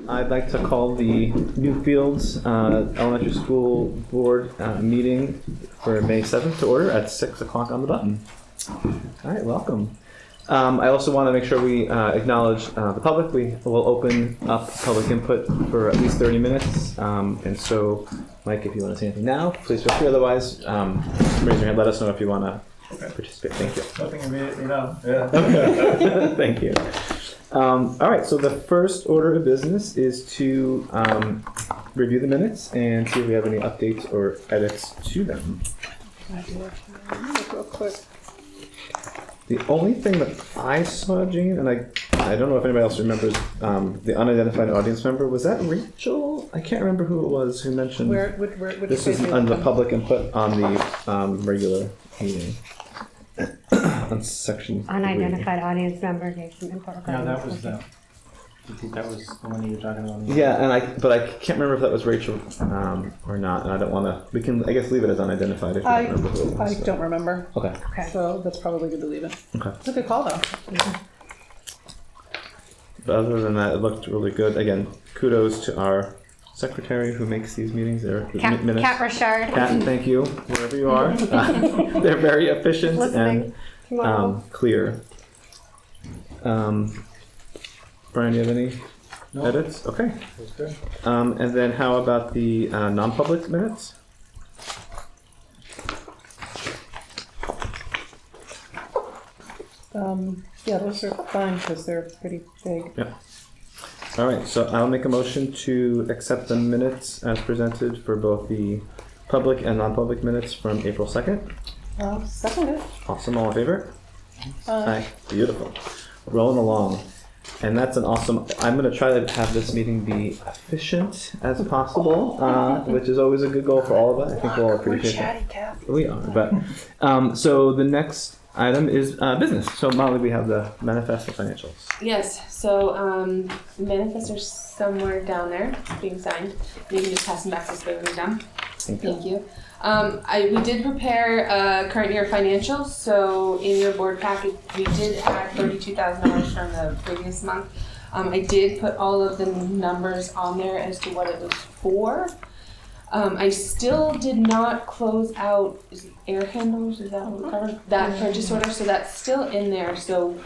I'd like to call the Newfields Elementary School Board meeting for May 7th to order at 6 o'clock on the button. All right, welcome. I also want to make sure we acknowledge the public. We will open up public input for at least 30 minutes. And so, Mike, if you want to say anything now, please feel free. Otherwise, raise your hand. Let us know if you want to participate. Thank you. Nothing immediately now. Yeah. Okay. Thank you. All right, so the first order of business is to review the minutes and see if we have any updates or edits to them. Real quick. The only thing that I saw, Jean, and I don't know if anybody else remembers, the unidentified audience member, was that Rachel? I can't remember who it was who mentioned. Which this is on the public input on the regular meeting. On section Unidentified audience member gave some input. Yeah, that was the. I think that was the one you were talking about. Yeah, but I can't remember if that was Rachel or not, and I don't want to. We can, I guess, leave it as unidentified if you don't remember who it was. I don't remember. Okay. So that's probably good to leave it. Okay. It's a good call, though. But other than that, it looked really good. Again, kudos to our secretary who makes these meetings. Kat Richard. Kat, thank you, wherever you are. They're very efficient and clear. Brian, do you have any edits? Okay. That's good. And then how about the non-public minutes? Yeah, those are fine because they're pretty big. Yeah. All right, so I'll make a motion to accept the minutes as presented for both the public and non-public minutes from April 2nd. I'll second it. Awesome, all in favor? Aye. Beautiful. Rolling along. And that's an awesome, I'm going to try to have this meeting be efficient as possible, which is always a good goal for all of us. I think we'll all appreciate that. Kathy. We are, but, so the next item is business. So Molly, we have the manifest and financials. Yes, so manifests are somewhere down there being signed. You can just pass them back this way when you're done. Thank you. We did prepare current year financials, so in your board packet we did add $32,000 from the previous month. I did put all of the numbers on there as to what it was for. I still did not close out air handlers, is that what we covered? That purchase order, so that's still in there, so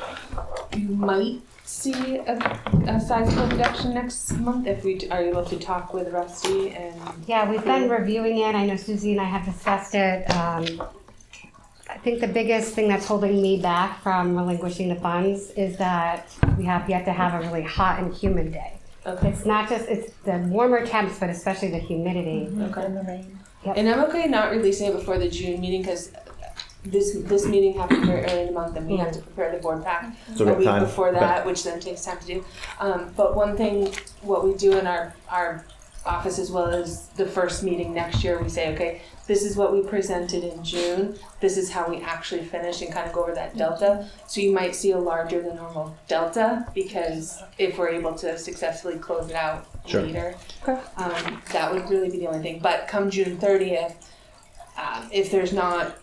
you might see a sizable reduction next month if we are able to talk with Rusty and... Yeah, we've been reviewing it. I know Susie and I have discussed it. I think the biggest thing that's holding me back from relinquishing the funds is that we have yet to have a really hot and humid day. Okay. It's not just, it's the warmer temps, but especially the humidity. Okay. And the rain. Yep. And I'm okay not releasing it before the June meeting because this meeting happened very early in the month and we have to prepare the board pack So a week time. before that, which then takes time to do. But one thing, what we do in our office as well as the first meeting next year, we say, okay, this is what we presented in June. This is how we actually finished and kind of go over that delta. So you might see a larger than normal delta because if we're able to successfully close it out later, that would really be the only thing. But come June 30th, if there's not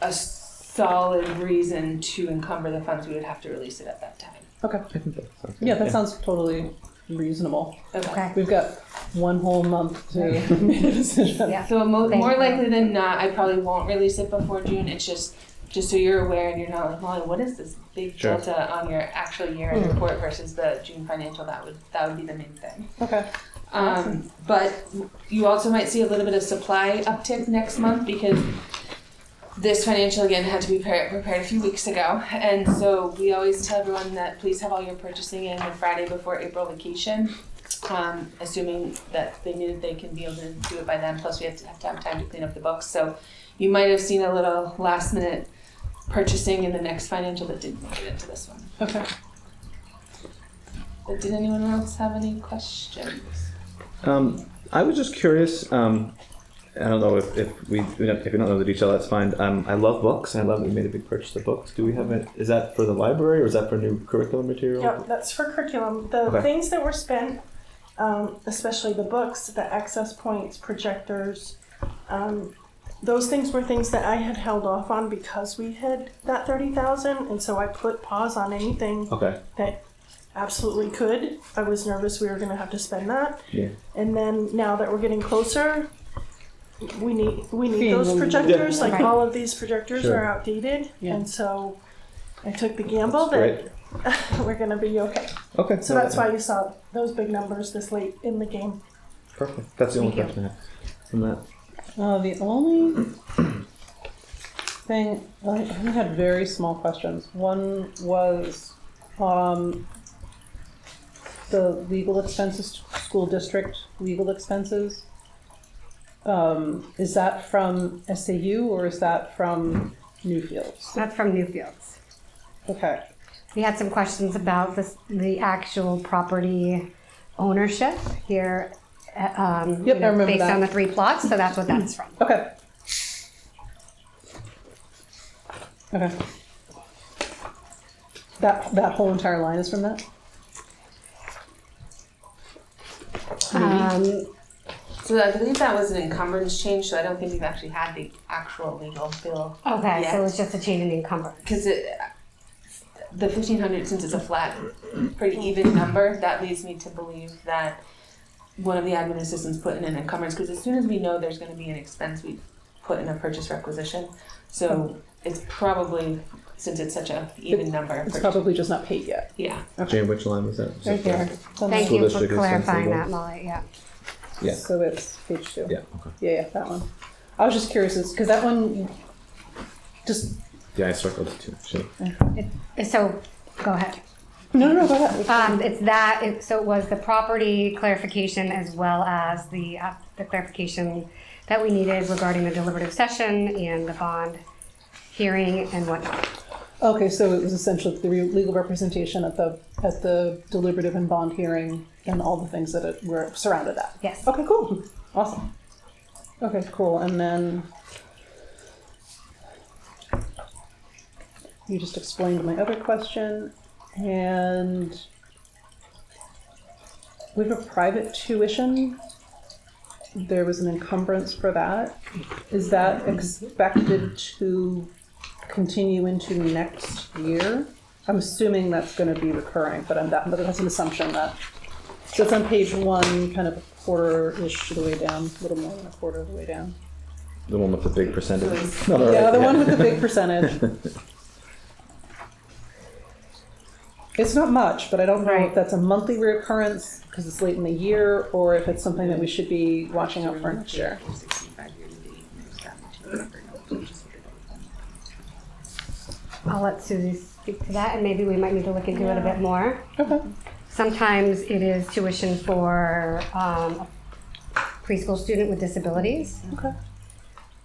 a solid reason to encumber the funds, we would have to release it at that time. Okay. I think that sounds good. Yeah, that sounds totally reasonable. Okay. We've got one whole month to make a decision. Yeah. So more likely than not, I probably won't release it before June. It's just so you're aware and you're not like, Molly, what is this big delta on your actual year-end report versus the June financial? That would be the main thing. Okay. But you also might see a little bit of supply uptick next month because this financial again had to be prepared a few weeks ago, and so we always tell everyone that please have all your purchasing in the Friday before April vacation, assuming that they can be able to do it by then. Plus, we have to have time to clean up the books. So, you might have seen a little last minute purchasing in the next financial that didn't make it into this one. Okay. But did anyone else have any questions? I was just curious. I don't know if you don't know the detail, that's fine. I love books. I love that we made a big purchase of books. Do we have it? Is that for the library or is that for new curriculum material? Yep, that's for curriculum. The things that were spent, especially the books, the access points, projectors, those things were things that I had held off on because we had that $30,000, and so I put pause on anything that absolutely could. I was nervous we were gonna have to spend that. Yeah. And then now that we're getting closer, we need Feeling those projectors. Like Right. all of these projectors Sure. are outdated, Yeah. and so I took the gamble Great. that we're gonna be okay. Okay. So that's why you saw those big numbers this late in the game. Perfect. That's the only Thank you. question I have from that. The only thing, I only had very small questions. One was the legal expenses, school district legal expenses. Is that from SAU or is that from Newfields? That's from Newfields. Okay. We had some questions about the actual property ownership here, I remember based that. on the 3 plots, so that's what that's from. Okay. Okay. That whole entire line is from that? So I believe that was an encumbrance change, so I don't think we've actually had the actual legal bill. Okay, yet. so it's just a change in the encumbrance. Because the 1,500, since it's a flat, pretty even number, that leads me to believe that one of the admin assistants put in an encumbrance, because as soon as we know there's gonna be an expense, we put in a purchase requisition. So it's probably, since it's such a even number. It's probably just not paid yet. Yeah. Jane, which line was that? Was Right it there. Thank School you for district expense clarifying legal? that, Molly, yeah. Yeah. So it's page 2. Yeah. Okay. Yeah, that one. I was just curious, because that one just, Yeah, I circled it too. Sure. So, go ahead. no, go ahead. So it was the property clarification as well as the clarification that we needed regarding the deliberative session and the bond hearing and whatnot. Okay, so it was essentially the legal representation at the deliberative and bond hearing and all the things that were surrounded that. Yes. Okay, cool. Awesome. Okay, cool. And then you just explained my other question. And we have a private tuition. There was an encumbrance for that. Is that expected to continue into next year? I'm assuming that's going to be recurring, but that's an assumption that. So it's on page 1, kind of a quarter-ish of the way down, a little more than a quarter of the way down. The one with the big percentage. Yeah, the one with the big percentage. It's not much, but I don't know Right. if that's a monthly reoccurrence because it's late in the year, or if it's something that we should be watching out for next year. I'll let Susie speak to that, and maybe we might need to look into it a bit more. Okay. Sometimes it is tuition for a preschool student with disabilities. Okay.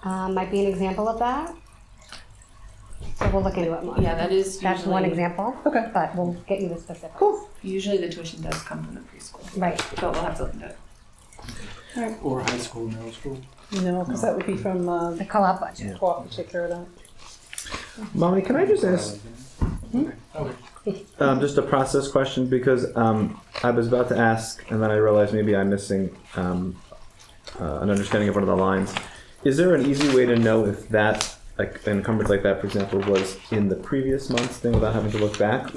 Might be an example of that. So we'll look into it more. Yeah, that is That's one usually, example, Okay. but we'll get you the specifics. Cool. usually the tuition does come from the preschool, Right. but we'll have to look into it. Or high school, middle school. No, because that would be from The co-op budget. co-op to take care of that. Molly, can I just ask Okay. just a process question? Because I was about to ask, and then I realized maybe I'm missing an understanding of one of the lines. Is there an easy way to know if that, like an encumbrance like that, for example, was in the previous month's thing without having to look back?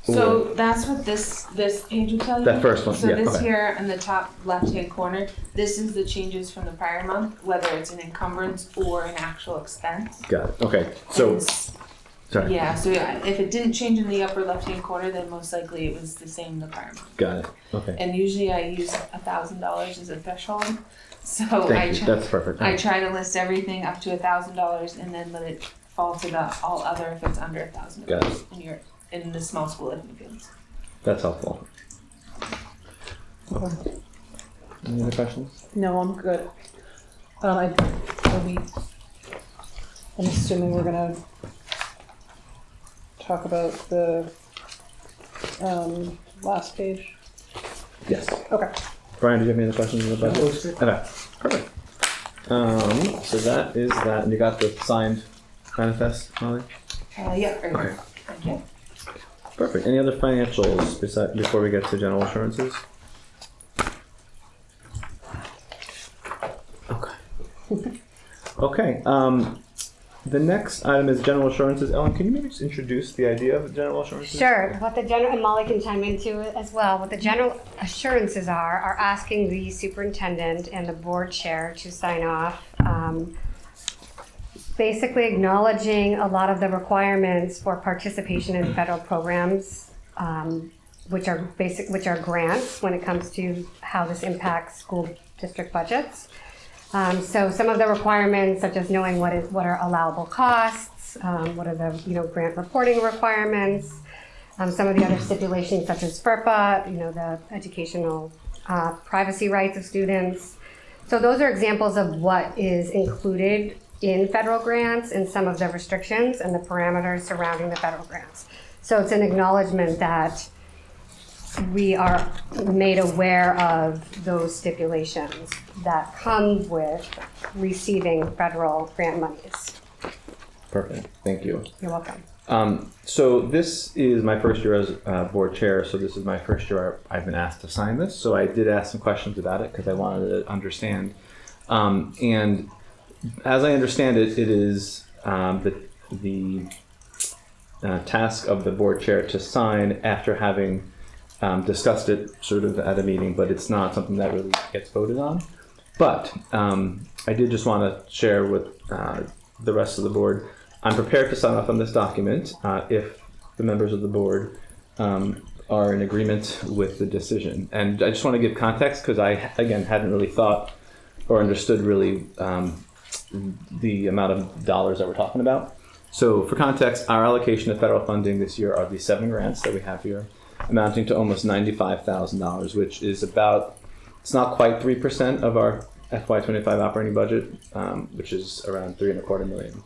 So that's what this page will tell you. That first one, So yeah, this okay. here in the top left-hand corner, this is the changes from the prior month, whether it's an encumbrance or an actual expense. Got it. Okay. So, And sorry. yeah, so if it didn't change in the upper left-hand corner, then most likely it was the same in the prior month. Got it. Okay. And usually I use $1,000 as a threshold. So Thank you. That's perfect. I try to list everything up to $1,000 and then let it fall to the all other if it's under $1,000. Got it. And you're in the small school like Newfields. That's helpful. Okay. Any other questions? No, I'm good. I'm assuming we're gonna talk about the last page. Yes. Okay. Brian, do you have any other questions on the budget? Okay. Perfect. So that is that, and you got the signed manifest, Molly? Yeah, right Okay. here. Thank you. Perfect. Any other financials before we get to general assurances? Okay. Okay. The next item is general assurances. Ellen, can you maybe just introduce the idea of general assurances? Sure. What the general, and Molly can chime into it as well. What the general assurances are asking the superintendent and the board chair to sign off, basically acknowledging a lot of the requirements for participation in federal programs, which are grants when it comes to how this impacts school district budgets. So some of the requirements, such as knowing what are allowable costs, what are the grant reporting requirements, some of the other stipulations such as FERPA, the educational privacy rights of students. So those are examples of what is included in federal grants and some of the restrictions and the parameters surrounding the federal grants. So it's an acknowledgement that we are made aware of those stipulations that come with receiving federal grant monies. Perfect. Thank you. You're welcome. So this is my first year as board chair, so this is my first year I've been asked to sign this. So I did ask some questions about it because I wanted to understand. And as I understand it, it is the task of the board chair to sign after having discussed it sort of at a meeting, but it's not something that really gets voted on. But I did just want to share with the rest of the board, I'm prepared to sign off on this document if the members of the board are in agreement with the decision. And I just want to give context because I, again, hadn't really thought or understood really the amount of dollars that we're talking about. So for context, our allocation of federal funding this year are the 7 grants that we have here, amounting to almost $95,000, which is about, it's not quite 3% of our FY25 operating budget, which is around $3.25 million.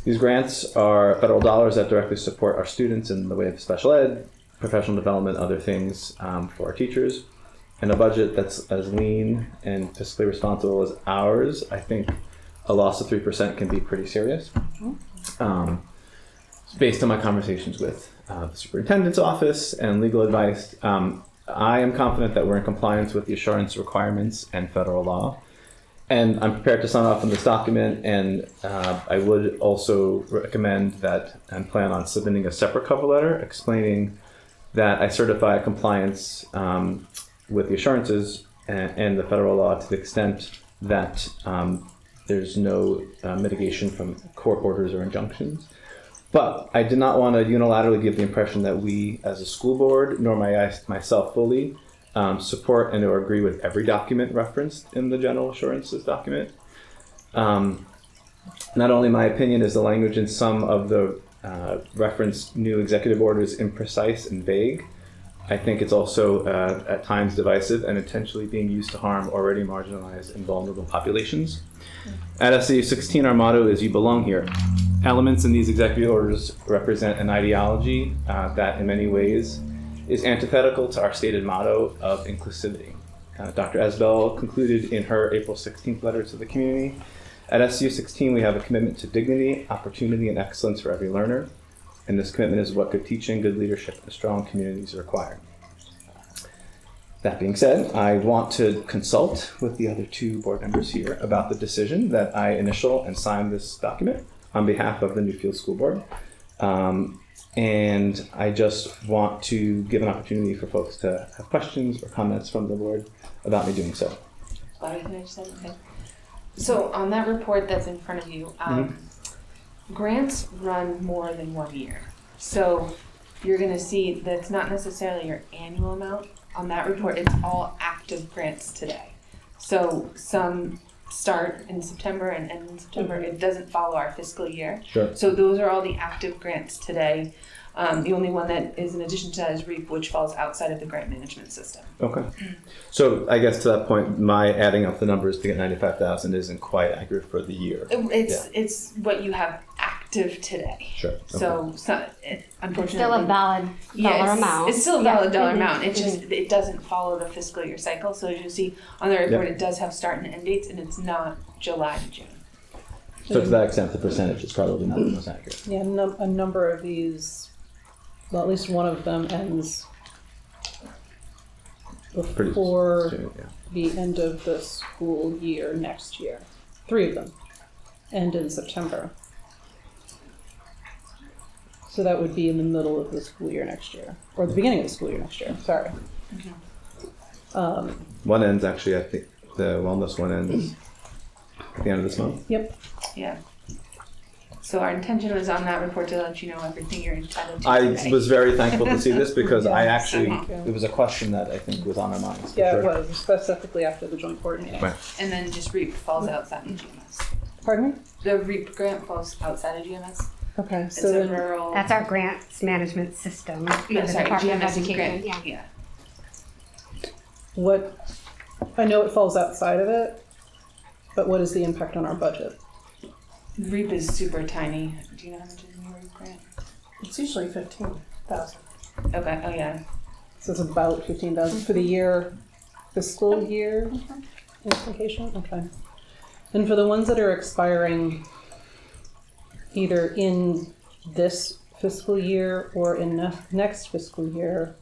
These grants are federal dollars that directly support our students in the way of special ed, professional development, other things for our teachers. And a budget that's as lean and fiscally responsible as ours, I think a loss of 3% can be pretty serious. Based on my conversations with the superintendent's office and legal advice, I am confident that we're in compliance with the assurance requirements and federal law. And I'm prepared to sign off on this document, and I would also recommend that and plan on submitting a separate cover letter explaining that I certify compliance with the assurances and the federal law to the extent that there's no mitigation from court orders or injunctions. But I did not want to unilaterally give the impression that we as a school board, nor myself fully, support and or agree with every document referenced in the general assurances document. Not only my opinion is the language in some of the referenced new executive orders imprecise and vague, I think it's also at times divisive and intentionally being used to harm already marginalized and vulnerable populations. At SCU 16, our motto is "You belong here." Elements in these executive orders represent an ideology that in many ways is antithetical to our stated motto of inclusivity. Dr. Esbell concluded in her April 16th letter to the community, at SCU 16 we have a commitment to dignity, opportunity, and excellence for every learner. And this commitment is what good teaching, good leadership, and strong communities require. That being said, I want to consult with the other 2 board members here about the decision that I initial and sign this document on behalf of the Newfields School Board. And I just want to give an opportunity for folks to have questions or comments from the board about me doing so. Bobby, can I just say something? So on that report that's in front of you, grants run more than 1 year. So you're going to see that's not necessarily your annual amount. On that report, it's all active grants today. So some start in September and end in September. It doesn't follow our fiscal year. Sure. So those are all the active grants today. The only one that is in addition to that is REAP, which falls outside of the grant management system. Okay. So I guess to that point, my adding up the numbers to get 95,000 isn't quite accurate for the year. It's what you have active today. Sure. Okay. So unfortunately, Still a valid dollar amount. It's still a valid dollar amount. It just it doesn't follow the fiscal year cycle. So as you see on the report, it does have start and end dates, and it's not July to June. So to that extent, the percentage is probably not the most accurate. Yeah, a number of these, well, at least one of them ends before the end of the school year next year. 3 of them end in September. So that would be in the middle of the school year next year, or the beginning of the school year next year, sorry. One ends actually, I think the wellness one ends at the end of this month. Yep. Yeah. So our intention was on that report to let you know everything you're entitled to I today. was very thankful to see this because I Yeah, actually, thank you. it was a question that I think was on our minds. for Yeah, sure. it was, specifically after the joint board meeting. Right. And then just REAP falls outside of GMS. Pardon me? The REAP grant falls outside of GMS. Okay, It's so a then, rural. That's our grants management system for Yeah, the sorry, Department of GMS is Education. grant. Yeah. Yeah. what, I know it falls outside of it, but what is the impact on our budget? REAP is super tiny. Do you know how much is in your REAP grant? It's usually 15,000. Okay. Oh yeah. So it's about 15,000 for the year, fiscal year implication, okay. And for the ones that are expiring either in this fiscal year or in next fiscal year,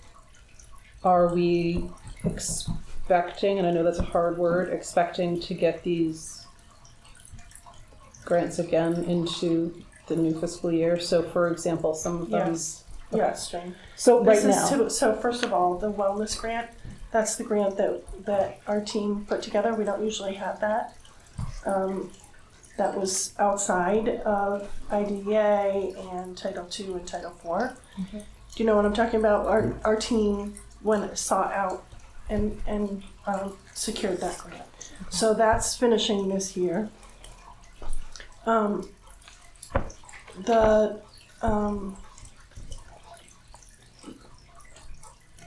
are we expecting, and I know that's a hard word, expecting to get these grants again into the new fiscal year? So for example, some of them. Yes. Okay. Yes, Jane. So right This is now. so first of all, the wellness grant, that's the grant that our team put together. We don't usually have that. That was outside of IDEA and Title II and Title IV. Do you know what I'm talking about? Our team sought out and secured that grant. So that's finishing this year.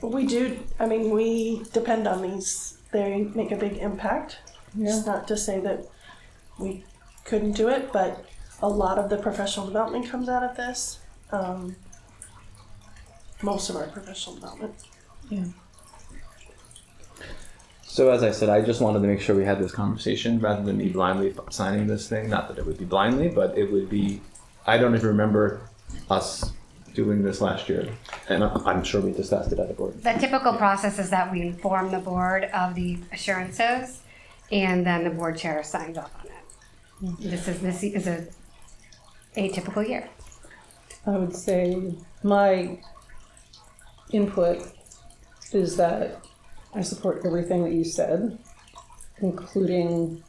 We depend on these. They make a big impact. It's not to say that we couldn't do it, but a lot of the professional development comes out of this. Most of our professional development. Yeah. So as I said, I just wanted to make sure we had this conversation rather than me blindly signing this thing. Not that it would be blindly, but it would be, I don't even remember us doing this last year. And I'm sure we discussed it at the board. The typical process is that we inform the board of the assurances, and then the board chair signs off on it. This is a atypical year. I would say my input is that I support everything that you said, including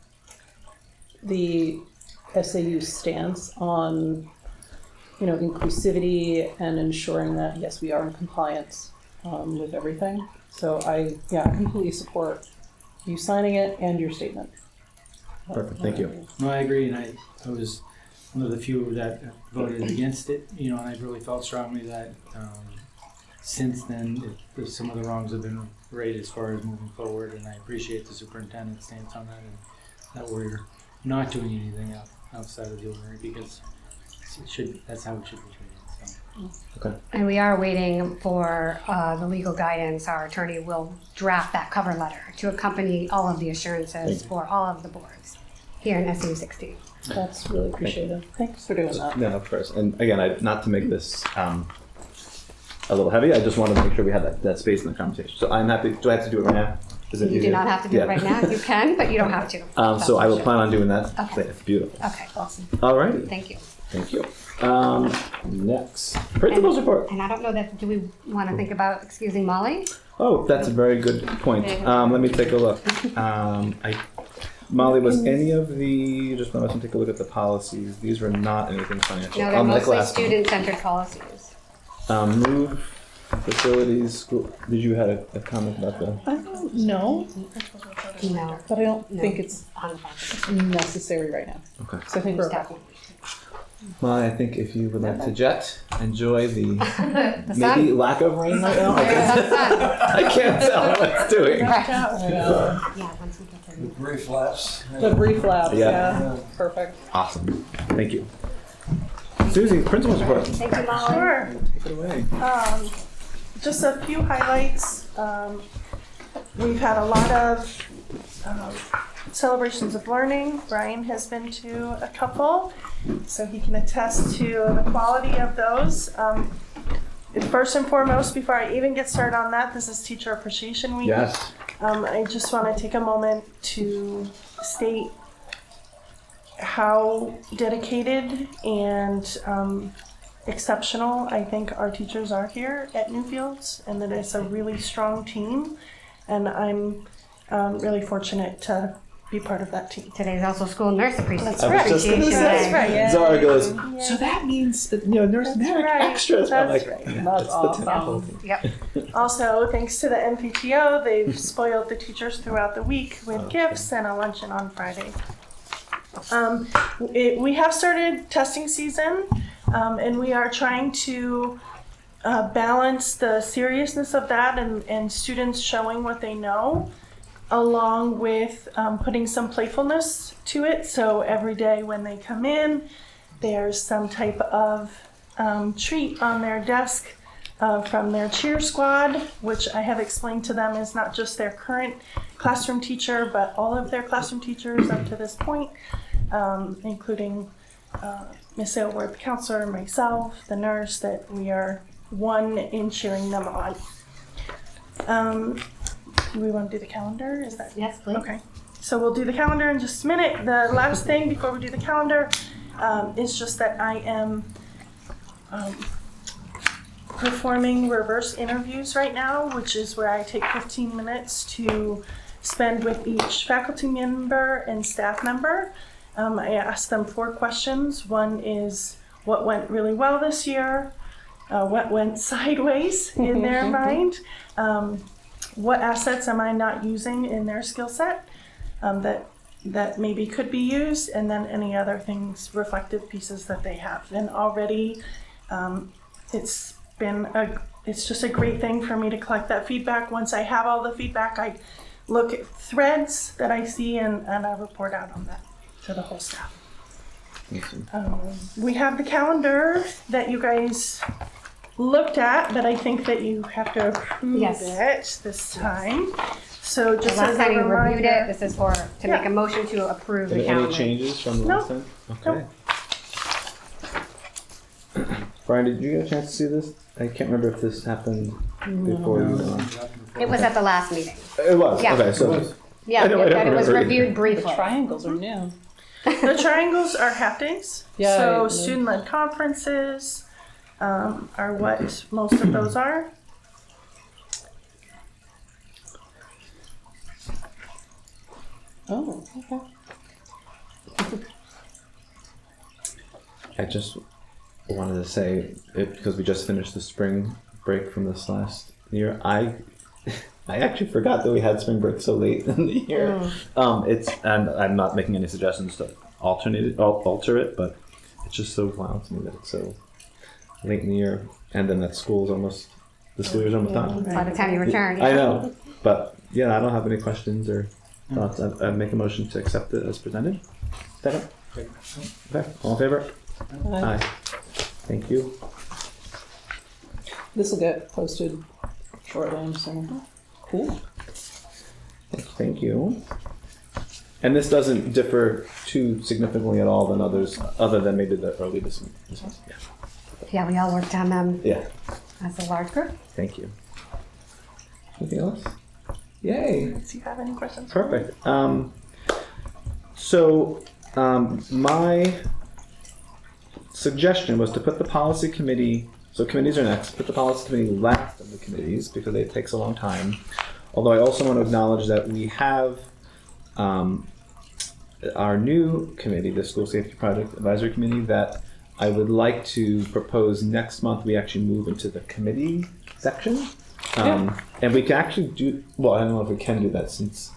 the SAU stance on, inclusivity and ensuring that, yes, we are in compliance with everything. So I completely support you signing it and your statement. Perfect, thank you. No, I agree, and I was one of the few that voted against it, and I really felt strongly that since then, some of the wrongs have been right as far as moving forward, and I appreciate the superintendent's stance on that, and that we're not doing anything outside of the ordinary, because that's how it should be treated. So. Okay. And we are waiting for the legal guidance. Our attorney will draft that cover letter to accompany all of the assurances for all of the boards here in SU 16. That's really appreciated. Thanks for doing that. No, of course. And again, not to make this a little heavy, I just wanted to make sure we had that space in the conversation. So I'm happy. Do I have to do it right now? Is it You do easier? not have to do it right now. You can, but you don't have to. So I will plan on doing that. Okay. It's beautiful. Okay, awesome. All righty. Thank you. Thank you. Next, principal's report. And I don't know that, do we want to think about excusing Molly? Oh, that's a very good point. Let me take a look. Molly, was any of the, just want to take a look at the policies. These were not anything financial. No, they're unlike mostly last time. student-centered policies. Move, facilities, school. Did you have a comment about that? I don't know, No. but I don't No. think it's On the policy. necessary right now. Okay. So I think we're okay. Definitely. Molly, I think if you would like to jet, enjoy the The maybe sun. lack of rain right now. The sun. I can't tell what it's doing. Right. Yeah, Yeah, once we get to. Brief lapse. the brief lapse, Yeah. yeah, perfect. Awesome. Thank you. Susie, principal's report. Thank you, Molly. Sure. Take it away. Just a few highlights. We've had a lot of celebrations of learning. Brian has been to a couple, so he can attest to the quality of those. First and foremost, before I even get started on that, this is Teacher Appreciation Week. Yes. I just want to take a moment to state how dedicated and exceptional I think our teachers are here at Newfields, and that it's a really strong team, and I'm really fortunate to be part of that team. Today's also School Nurse Appreciation That's I was just gonna Day. say, Zara goes, so that means, nurse That's merit right. extras. I'm That's like, right. yeah, That's it's the awesome. temple. Yep. Also, thanks to the NPTO, they've spoiled the teachers throughout the week with Okay. gifts and a luncheon on Friday. We have started testing season, and we are trying to balance the seriousness of that and students showing what they know, along with putting some playfulness to it. So every day when they come in, there's some type of treat on their desk from their cheer squad, which I have explained to them is not just their current classroom teacher, but all of their classroom teachers up to this point, including Miss Aylward, the counselor, myself, the nurse, that we are one in cheering them on. Do we want to do the calendar? Is that Yes, please. okay? So we'll do the calendar in just a minute. The last thing before we do the calendar is just that I am performing reverse interviews right now, which is where I take 15 minutes to spend with each faculty member and staff member. I ask them 4 questions. One is what went really well this year, what went sideways in their mind, what assets am I not using in their skill set that maybe could be used, and then any other things, reflective pieces that they have. And already it's just a great thing for me to collect that feedback. Once I have all the feedback, I look at threads that I see and I report out on that to the whole staff. We have the calendar that you guys looked at, but I think that you have to approve Yes. it this time. So The just last as time a you reviewed it, reminder, this is for, to make a motion to approve the Any calendar. changes from the No. last time? Okay. Brian, did you get a chance to see this? I can't remember if this happened before you. It was at the last meeting. It was. Yeah. Okay, so Yeah, I know, I don't that it was remember reviewed The briefly. triangles are new. the triangles are half days. Yeah, So yeah. student-led conferences are what most of those are. Oh, okay. I just wanted to say it because we just finished the spring break from this last year. I actually forgot that we had spring break so late in the year. And I'm not making any suggestions to alter it, but it's just so wild to me that it's so late in the year, and then that the school year's almost done. By the time you return. I know, but yeah, I don't have any questions or thoughts. I make a motion to accept it as presented. Second. Okay, all in favor? Aye. Thank you. This will get posted shortly, I'm assuming. Cool. Thank you. And this doesn't too significantly at all than others, other than maybe the early dismissal. Yeah. Yeah, we all worked on them Yeah. as a large group. Thank you. Anything else? Yay. Do you have any questions? Perfect. My suggestion was to put the policy committee, so committees are next, put the policy committee last of the committees because it takes a long time. Although I also want to acknowledge that we have our new committee, the School Safety Project Advisory Committee, that I would like to propose next month we actually move into the committee section. And we can actually do, well, I don't know if we can do that since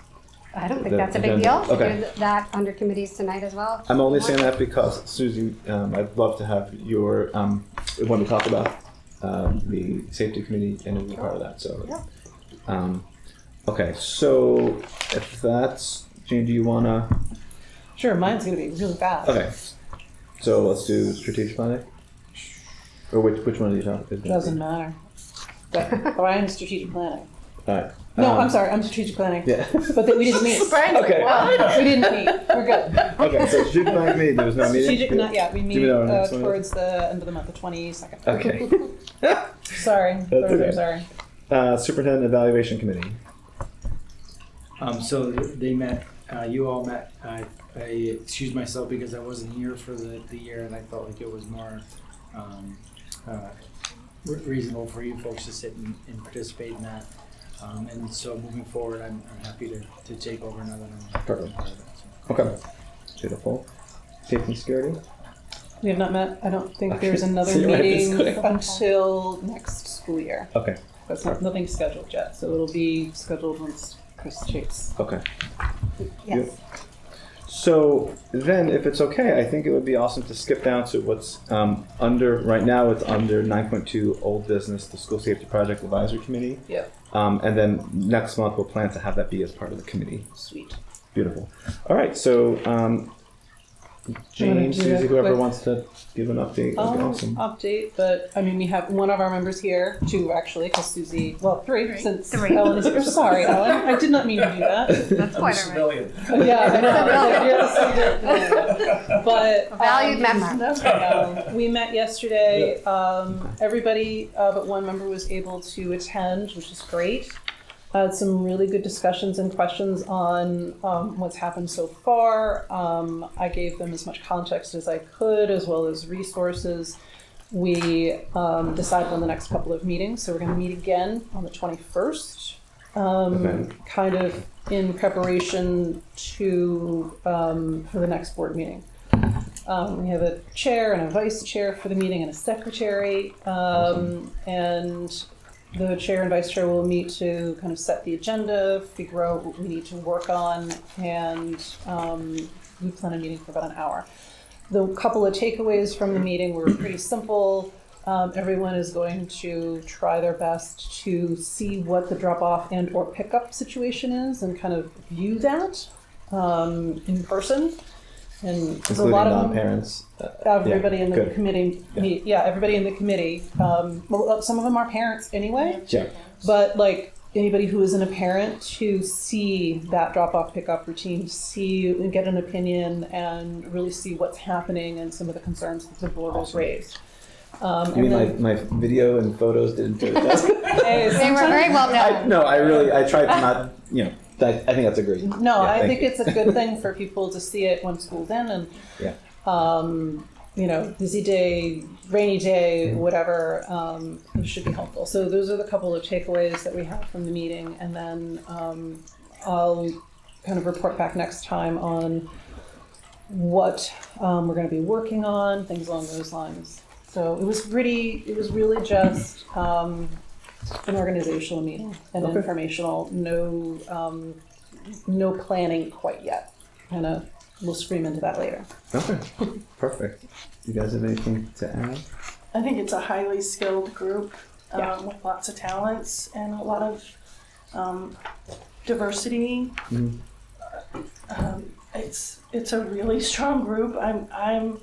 I don't think The that's a big agenda. deal. Okay. Do that under committees tonight as well. I'm only saying that because, Susie, I'd love to have your, when we talk about the safety committee and be part of that, so. Okay, so if that's, Jane, do you wanna, Sure, mine's gonna be really fast. okay, so let's do strategic planning? Or which one are you talking? Doesn't matter. But Brian's strategic planning. Alright. No, I'm sorry, I'm strategic planning. Yeah. But we didn't meet. Brian, Okay. what? We didn't meet. We're good. Okay, so strategic planning committee, there was no meeting? Strategic, not yet. We Do meet we know our next one is? towards the end of the month, the 22nd. Okay. Sorry. That's Very, very okay. sorry. Superintendent Evaluation Committee. So they met, you all met, I excused myself because I wasn't here for the year and I felt like it was more reasonable for you folks to sit and participate in that. And so moving forward, I'm happy to take over now that I'm Perfect. part of it. So. Okay. Beautiful. Safety and security? We have not met. I don't think Okay. there's another So you're right, it's meeting quick. until next school year. Okay. That's nothing scheduled yet, so it'll be scheduled once Chris takes. Okay. Yes. So then, if it's okay, I think it would be awesome to skip down to what's under, right now it's under 9.2 old business, the School Safety Project Advisory Committee. Yep. And then next month we'll plan to have that be as part of the committee. Sweet. Beautiful. All right, so Jane, do Susie, that whoever quick? wants to give an update, that'd be awesome. Update, but I mean, we have one of our members here, two actually, because Susie, well, three, since Three. Ellen is here. Sorry, Ellen, I did not mean to do that. That's quite all right. Yeah, I know. Yes, but Valued member. we met yesterday. Everybody but one member was able to attend, which is great. Had some really good discussions and questions on what's happened so far. I gave them as much context as I could, as well as resources. We decided on the next couple of meetings, so we're going to meet again on the 21st, kind of in preparation to for the next board meeting. We have a chair and a vice chair for the meeting and a secretary, and the chair and vice chair will meet to kind of set the agenda, figure out what we need to work on, and we plan on meeting for about an hour. The couple of takeaways from the meeting were pretty simple. Everyone is going to try their best to see what the drop-off and or pickup situation is and kind of view that in person. And there's a lot of non-parents. everybody in the good. committee. Everybody in the committee. Well, some of them are parents anyway. Yeah. But like anybody who isn't a parent to see that drop-off pickup routine, see and get an opinion and really see what's happening and some of the concerns that the board has raised. You mean my video and photos didn't do that? They were very well done. I tried to not, I think that's a great. No, yeah, I thank think you. it's a good thing for people to see it when school's in and, busy day, rainy day, whatever, it should be helpful. So those are the couple of takeaways that we have from the meeting. And then I'll kind of report back next time on what we're going to be working on, things along those lines. So it was really just an organizational meeting and informational, no planning quite yet. We'll scream into that later. Okay, perfect. You guys have anything to add? I think it's a highly skilled group Yeah. with lots of talents and a lot of diversity. It's a really strong group. I'm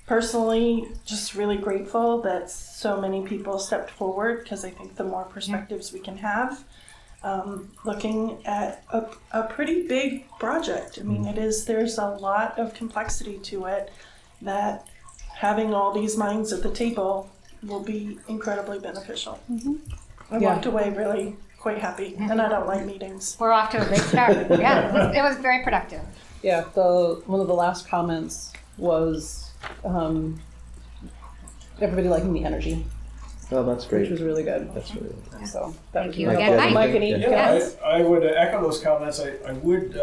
personally just really grateful that so many people stepped forward, because I think the more perspectives we can have, looking at a pretty big project. I mean, there's a lot of complexity to it that having all these minds at the table will be incredibly beneficial. I walked away really quite happy, and I don't like meetings. We're off to a great start. Yeah, it was very productive. Yeah, one of the last comments was everybody liking the energy, Oh, that's which great. was really good. That's really good. So that Thank was you really again. helpful. Mike. Mike, any Yeah. comments? I would echo those comments. I would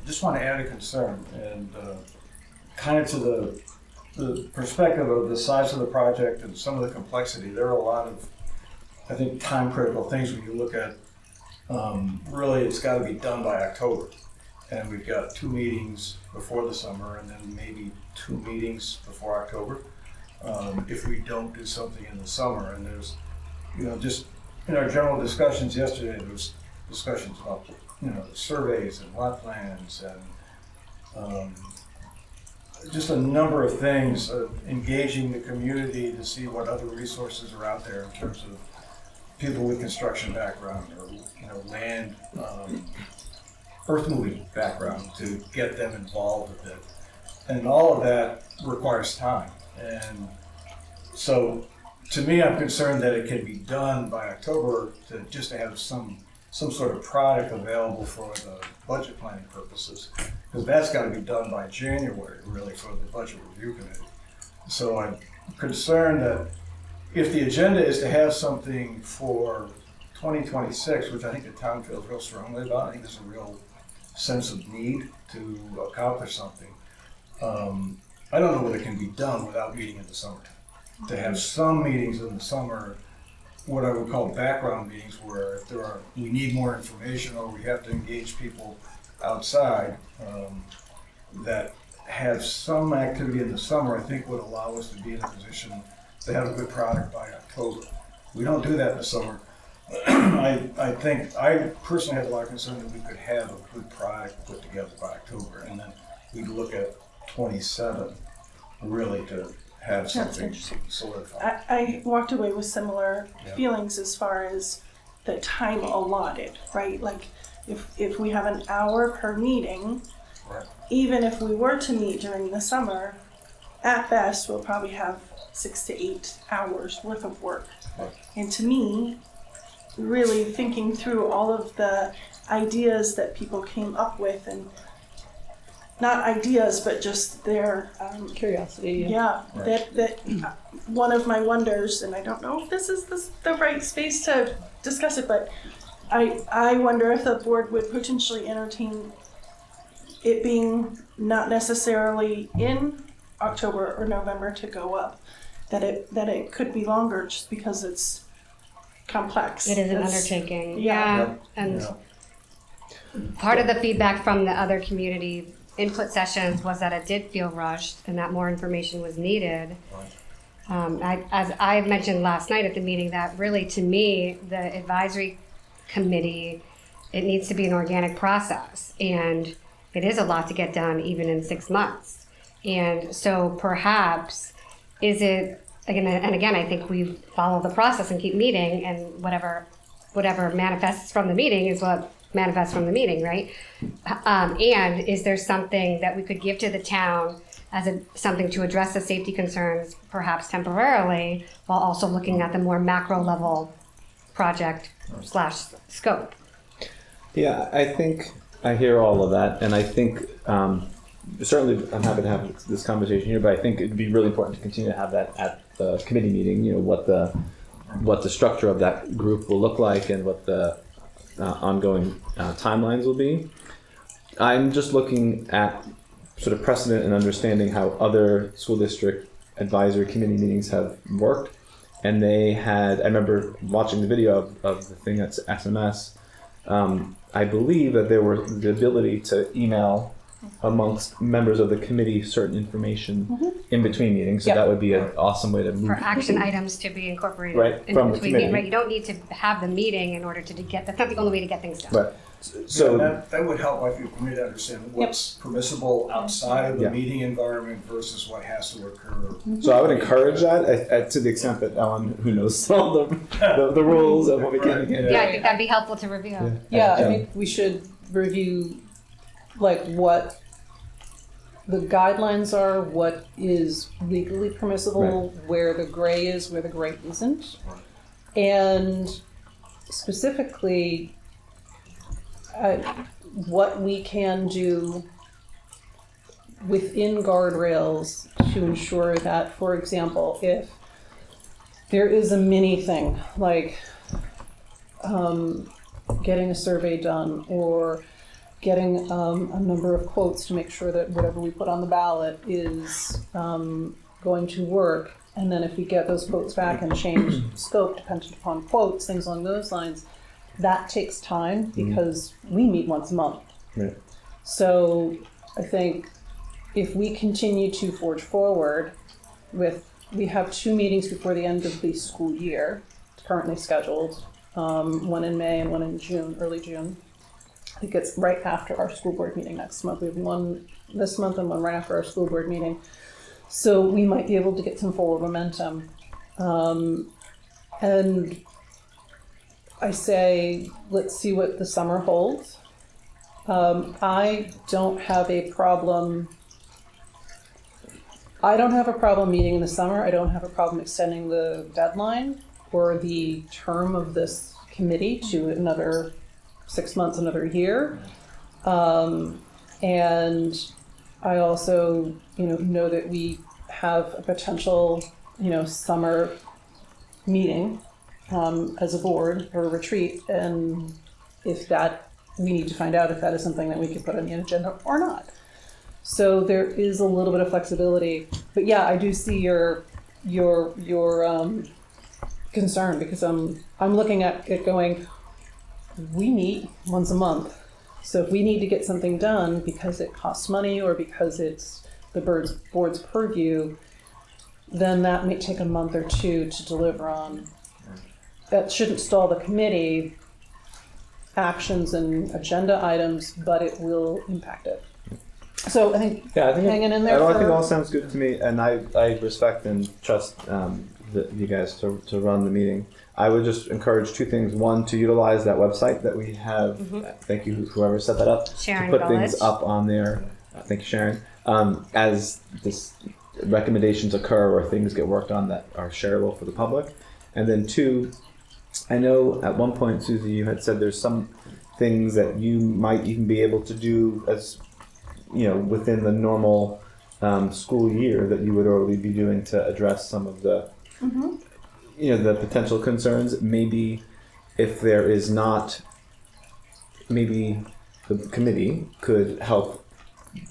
just want to add a concern, and kind of to the perspective of the size of the project and some of the complexity. There are a lot of, I think, time critical things when you look at, really it's got to be done by October. And we've got 2 meetings before the summer and then maybe 2 meetings before October. If we don't do something in the summer, and there's, just in our general discussions yesterday, there was discussions about, the surveys and lot plans and just a number of things, engaging the community to see what other resources are out there in terms of people with construction background or, land, earth moving background, to get them involved with it. And all of that requires time. And so, to me, I'm concerned that it can be done by October just to have some sort of product available for the budget planning purposes, because that's got to be done by January, really, for the budget review committee. So I'm concerned that if the agenda is to have something for 2026, which I think the town feels real strongly about, I think there's a real sense of need to accomplish something. I don't know what it can be done without meeting in the summertime. To have some meetings in the summer, what I would call background meetings, where if we need more information or we have to engage people outside, that have some activity in the summer, I think would allow us to be in a position to have a good product by October. We don't do that in the summer. I think, I personally have a lot of concern that we could have a good product put together by October, and then we'd look at 27 really to have something solidified. I walked away with similar Yeah. feelings as far as the time allotted, right? Like if we have an hour per meeting, Right. even if we were to meet during the summer, at best we'll probably have 6 to 8 hours worth of work. Right. And to me, really thinking through all of the ideas that people came up with, and not ideas, but just their Curiosity. yeah, Right. that one of my wonders, and I don't know if this is the right space to discuss it, but I wonder if the board would potentially entertain it being not necessarily in October or November to go up, that it could be longer just because it's complex. It is an It's- undertaking. yeah. Yeah. And Yeah. part of the feedback from the other community input sessions was that it did feel rushed and that more information was needed. As I mentioned last night at the meeting, that really, to me, the advisory committee, it needs to be an organic process. And it is a lot to get done even in 6 months. And so perhaps, is it, again, and again, I think we follow the process and keep meeting, and whatever manifests from the meeting is what manifests from the meeting, right? And is there something that we could give to the town as something to address the safety concerns, perhaps temporarily, while also looking at the more macro level project / scope? Yeah, I think I hear all of that, and I think certainly I'm happy to have this conversation here, but I think it'd be really important to continue to have that at the committee meeting. You know, what the structure of that group will look like and what the ongoing timelines will be. I'm just looking at sort of precedent and understanding how other school district advisory committee meetings have worked. And they had, I remember watching the video of the thing that's SMS. I believe that there were the ability to email amongst members of the committee certain information in between meetings. So Yep. that would be an awesome way to move. For action items to be incorporated Right, in from the between, committee. right? You don't need to have the meeting in order to get, that's not the only way to get things done. Right. So So that would help, I feel, for me to understand what's permissible outside of the Yeah. meeting environment versus what has to occur. So I would encourage that to the extent that Ellen, who knows all the rules of what we can and can't do. Yeah, I think that'd be helpful to review. Yeah, I think we should review like what the guidelines are, what is legally permissible, where the gray is, where the gray isn't. And specifically, what we can do within guardrails to ensure that, for example, if there is a mini thing like getting a survey done or getting a number of quotes to make sure that whatever we put on the ballot is going to work. And then if we get those quotes back and change scope dependent upon quotes, things along those lines, that takes time because we meet once a month. Right. So I think if we continue to forge forward we have 2 meetings before the end of the school year, currently scheduled, one in May and one in June, early June. I think it's right after our school board meeting next month. We have one this month and one right after our school board meeting. So we might be able to get some forward momentum. And I say, let's see what the summer holds. I don't have a problem meeting in the summer. I don't have a problem extending the deadline or the term of this committee to another 6 months, another year. And I also, know that we have a potential, summer meeting as a board or a retreat, and if that, we need to find out if that is something that we could put on the agenda or not. So there is a little bit of flexibility, but yeah, I do see your concern, because I'm looking at it going, we meet once a month. So if we need to get something done because it costs money or because it's the board's purview, then that may take a month or two to deliver on. That shouldn't stall the committee actions and agenda items, but it will impact it. So I think hanging in there. I think all sounds good to me, and I respect and trust you guys to run the meeting. I would just encourage two things. One, to utilize that website that we have. Thank you, whoever set that up. Sharon to put Gulledge. things up on there. Thank you, Sharon. As this recommendations occur or things get worked on that are shareable for the public. And then two, I know at one point, Susie, you had said there's some things that you might even be able to do as, within the normal school year that you would already be doing to address some of the, the potential concerns. Maybe if there is not, maybe the committee could help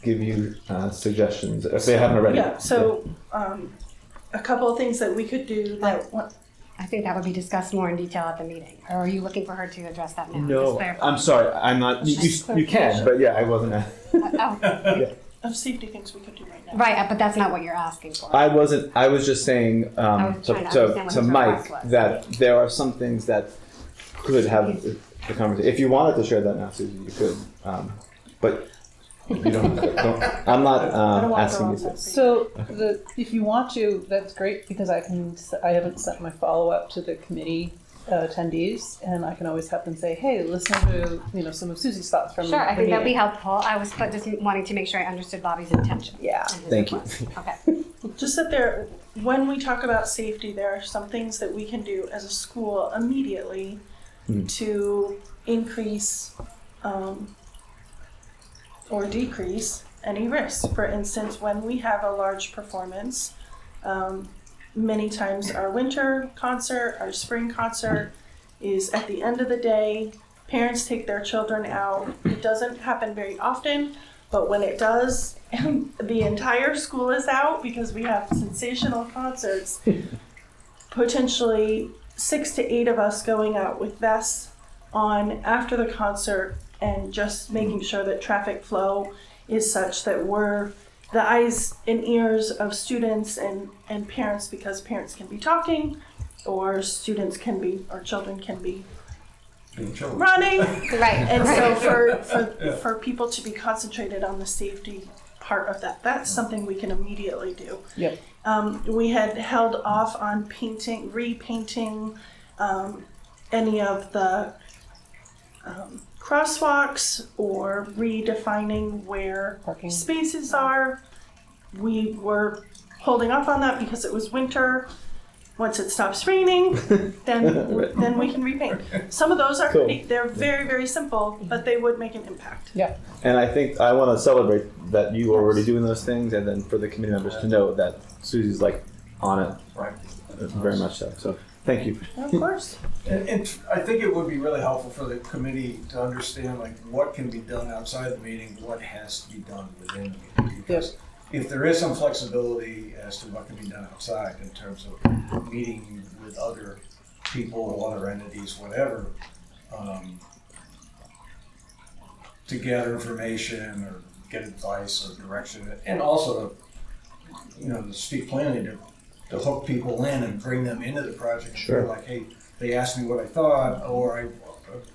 give you suggestions if they haven't already. Yeah, so a couple of things that we could do that. I think that would be discussed more in detail at the meeting. Or are you looking for her to address that now? Just No, clarify. I'm sorry. I'm not. You can, but yeah, I wasn't. Of safety things we could do right now. Right, but that's not what you're asking for. I wasn't. I was just saying was trying to understand what to his Mike request was. that there are some things that could have the conversation. If you wanted to share that now, Susie, you could. But you don't. I'm not I don't want asking you the wrong to. side. So if you want to, that's great, because I haven't sent my follow-up to the committee attendees, and I can always have them say, hey, listen to some of Susie's thoughts from Sure, I the think that'd be meeting. helpful. I was just wanting to make sure I understood Bobby's intention. Yeah. and his Thank you. request. Okay. Just that when we talk about safety, there are some things that we can do as a school immediately to increase or decrease any risk. For instance, when we have a large performance, many times our winter concert, our spring concert is at the end of the day. Parents take their children out. It doesn't happen very often, but when it does, the entire school is out because we have sensational concerts. Potentially 6 to 8 of us going out with vests on after the concert and just making sure that traffic flow is such that we're the eyes and ears of students and parents, because parents can be talking or children can be running. Right. And so for people to be concentrated on the safety part of that's something we can immediately do. Yep. We had held off on repainting any of the crosswalks or redefining where Parking. spaces are. We were holding off on that because it was winter. Once it stops raining, then we can repaint. Some of those are Cool. they're very, very simple, but they would make an impact. Yeah. And I think I want to celebrate that you are already doing those things, and then for the committee members to know that Susie's on it, Right. very much so. So thank you. Of course. And I think it would be really helpful for the committee to understand what can be done outside the meeting, what has to be done within the meeting. Because if there is some flexibility as to what can be done outside in terms of meeting with other people, other entities, whatever, to gather information or get advice or direction, and also to speak plainly to hook people in and bring them into the project. Sure. And feel like, hey, they asked me what I thought, or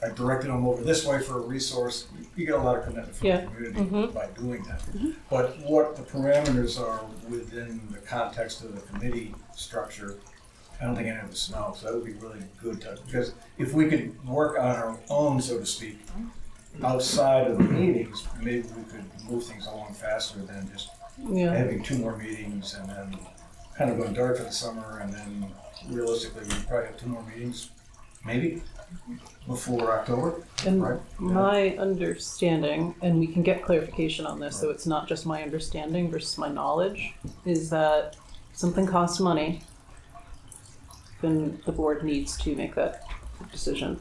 I directed them over this way for a resource. You get a lot of commitment from the community by doing that. But what the parameters are within the context of the committee structure, I don't think any of us know. So that would be really good because if we could work on our own, so to speak, outside of the meetings, maybe we could move things along faster than just having 2 more meetings and then kind of going dark for the summer, and then realistically we probably have 2 more meetings, maybe, before October. And Right. my understanding, and we can get clarification on this, so it's not just my understanding versus my knowledge, is that something costs money. then the board needs to make that decision.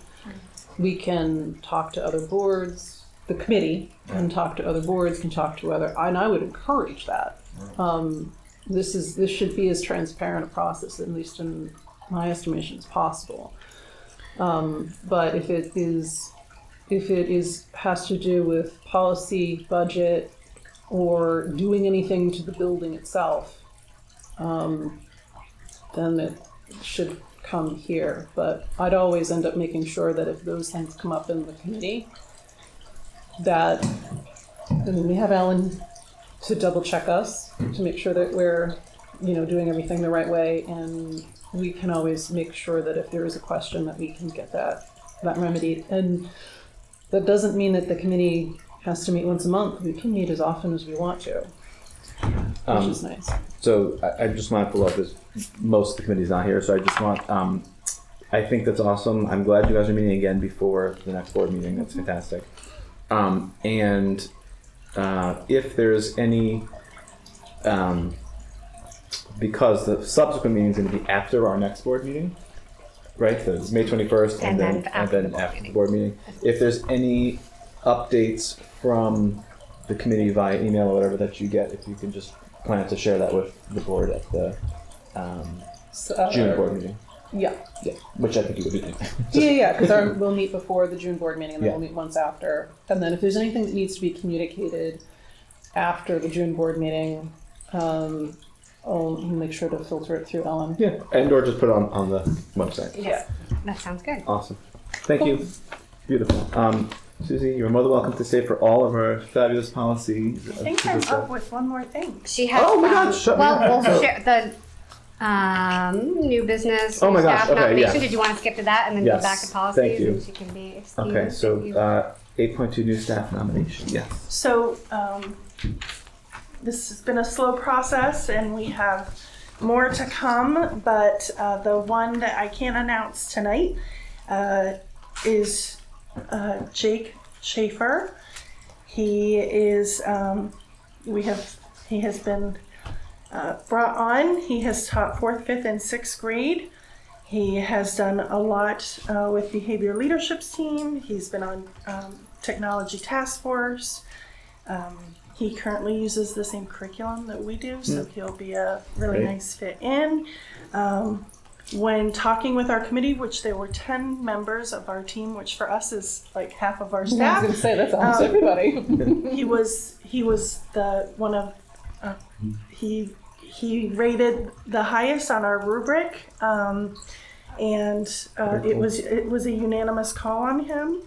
We can talk to other boards, the committee can talk to other boards, can talk to other, and I would encourage that. This should be as transparent a process, at least in my estimation, as possible. But if it has to do with policy, budget, or doing anything to the building itself, then it should come here. But I'd always end up making sure that if those things come up in the committee, that, and we have Ellen to double check us to make sure that we're, doing everything the right way, and we can always make sure that if there is a question that we can get that remedied. And that doesn't mean that the committee has to meet once a month. We can meet as often as we want to, which is nice. So I just want to follow up, because most of the committee's not here, so I just want, I think that's awesome. I'm glad you guys are meeting again before the next board meeting. That's fantastic. And if there's any, because the subsequent meeting is going to be after our next board meeting, right? So it's May 21st, and then after the board meeting. If there's any updates from the committee via email or whatever that you get, if you can just plan to share that with the board at the June board meeting. Yeah, Which I think you would be doing. because we'll meet before the June board meeting, and then we'll meet once after. And then if there's anything that needs to be communicated after the June board meeting, I'll make sure to filter it through Ellen. Yeah, and or just put it on the website. Yes, that sounds good. Awesome. Thank you. Beautiful. Susie, you're more than welcome to stay for all of our fabulous policies. I think I'm up with one more thing. She has. Oh my God! Shut me Well, up. we'll share the new business. Oh my gosh, staff okay, nomination. yeah. Did you want to skip to that and then Yes, go back to policies? thank you. And she can be excused. Okay, so Thank you. 8.2 new staff nomination. Yes. So this has been a slow process, and we have more to come, but the one that I can't announce tonight is Jake Schaefer. He is, he has been brought on. He has taught 4th, 5th, and 6th grade. He has done a lot with behavior leadership's team. He's been on technology task force. He currently uses the same curriculum that we do, so he'll be a really nice fit in. When talking with our committee, which there were 10 members of our team, which for us is like half of our I was staff, going to say, that's almost everybody. he was the one of he rated the highest on our rubric, and it was a unanimous call on him.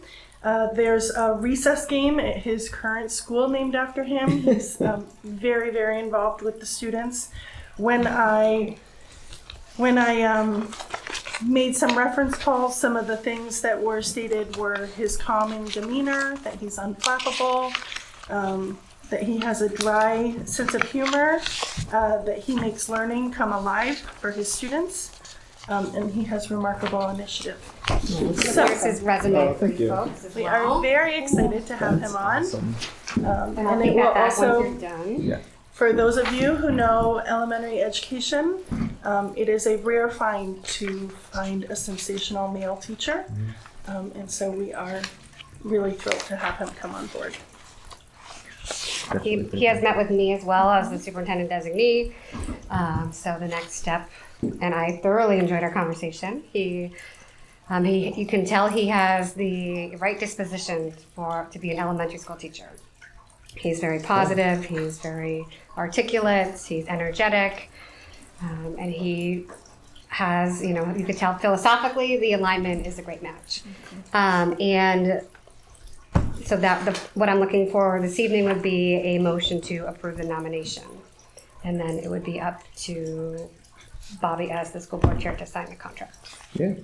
There's a recess game at his current school named after him. He's very, very involved with the students. When I made some reference calls, some of the things that were stated were his calming demeanor, that he's unflappable, that he has a dry sense of humor, that he makes learning come alive for his students, and he has remarkable initiative. So here's his resume for thank you you. folks as We well. are very excited to have him on. Awesome. And I'll And it think will that once also, you're done. Yeah. for those of you who know elementary education, it is a rare find to find a sensational male teacher. And so we are really thrilled to have him come on board. He has met with me as well as the superintendent designee. So the next step, and I thoroughly enjoyed our conversation. You can tell he has the right disposition to be an elementary school teacher. He's very positive. He's very articulate. He's energetic, and he has, you could tell philosophically the alignment is a great match. And so what I'm looking for this evening would be a motion to approve the nomination. And then it would be up to Bobby as the school board chair to sign the contract. Yeah.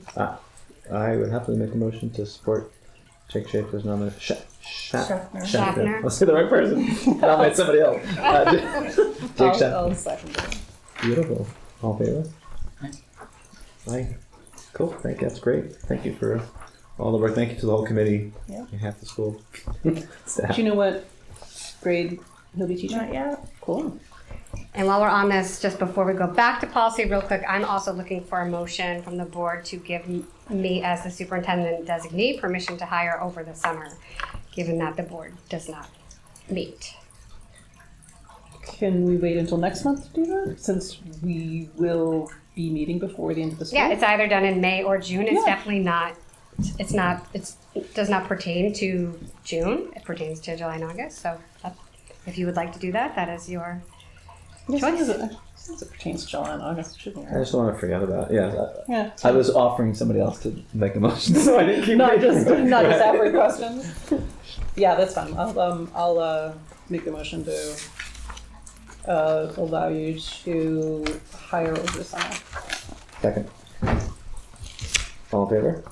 I would happily make a motion to support Jake Schaefer's nomination. Schaffner. Let's say the right person. Nominate somebody else. Jake Schaefer. I'll second it. Beautiful. All in favor? Aye. Cool. Thank you. That's great. Thank you for all the work. Thank you to the whole committee and half the school staff. Do you know what grade he'll be teaching? Not yet. Cool. And while we're on this, just before we go back to policy real quick, I'm also looking for a motion from the board to give me as the superintendent designee permission to hire over the summer, given that the board does not meet. Can we wait until next month to do that, since we will be meeting before the end of the school? Yeah, it's either done in May or June. It's Yeah. definitely not, it does not pertain to June. It pertains to July and August. So if you would like to do that, that is your Yes, choice. since it pertains to July and August, it shouldn't I hurt. just don't want to forget about it. Yeah. Yeah. I was offering somebody else to make a motion, so I didn't keep Not making just it. not just every question. Yeah, that's fine. I'll make a motion to allow you to hire over the summer. Second. All in favor?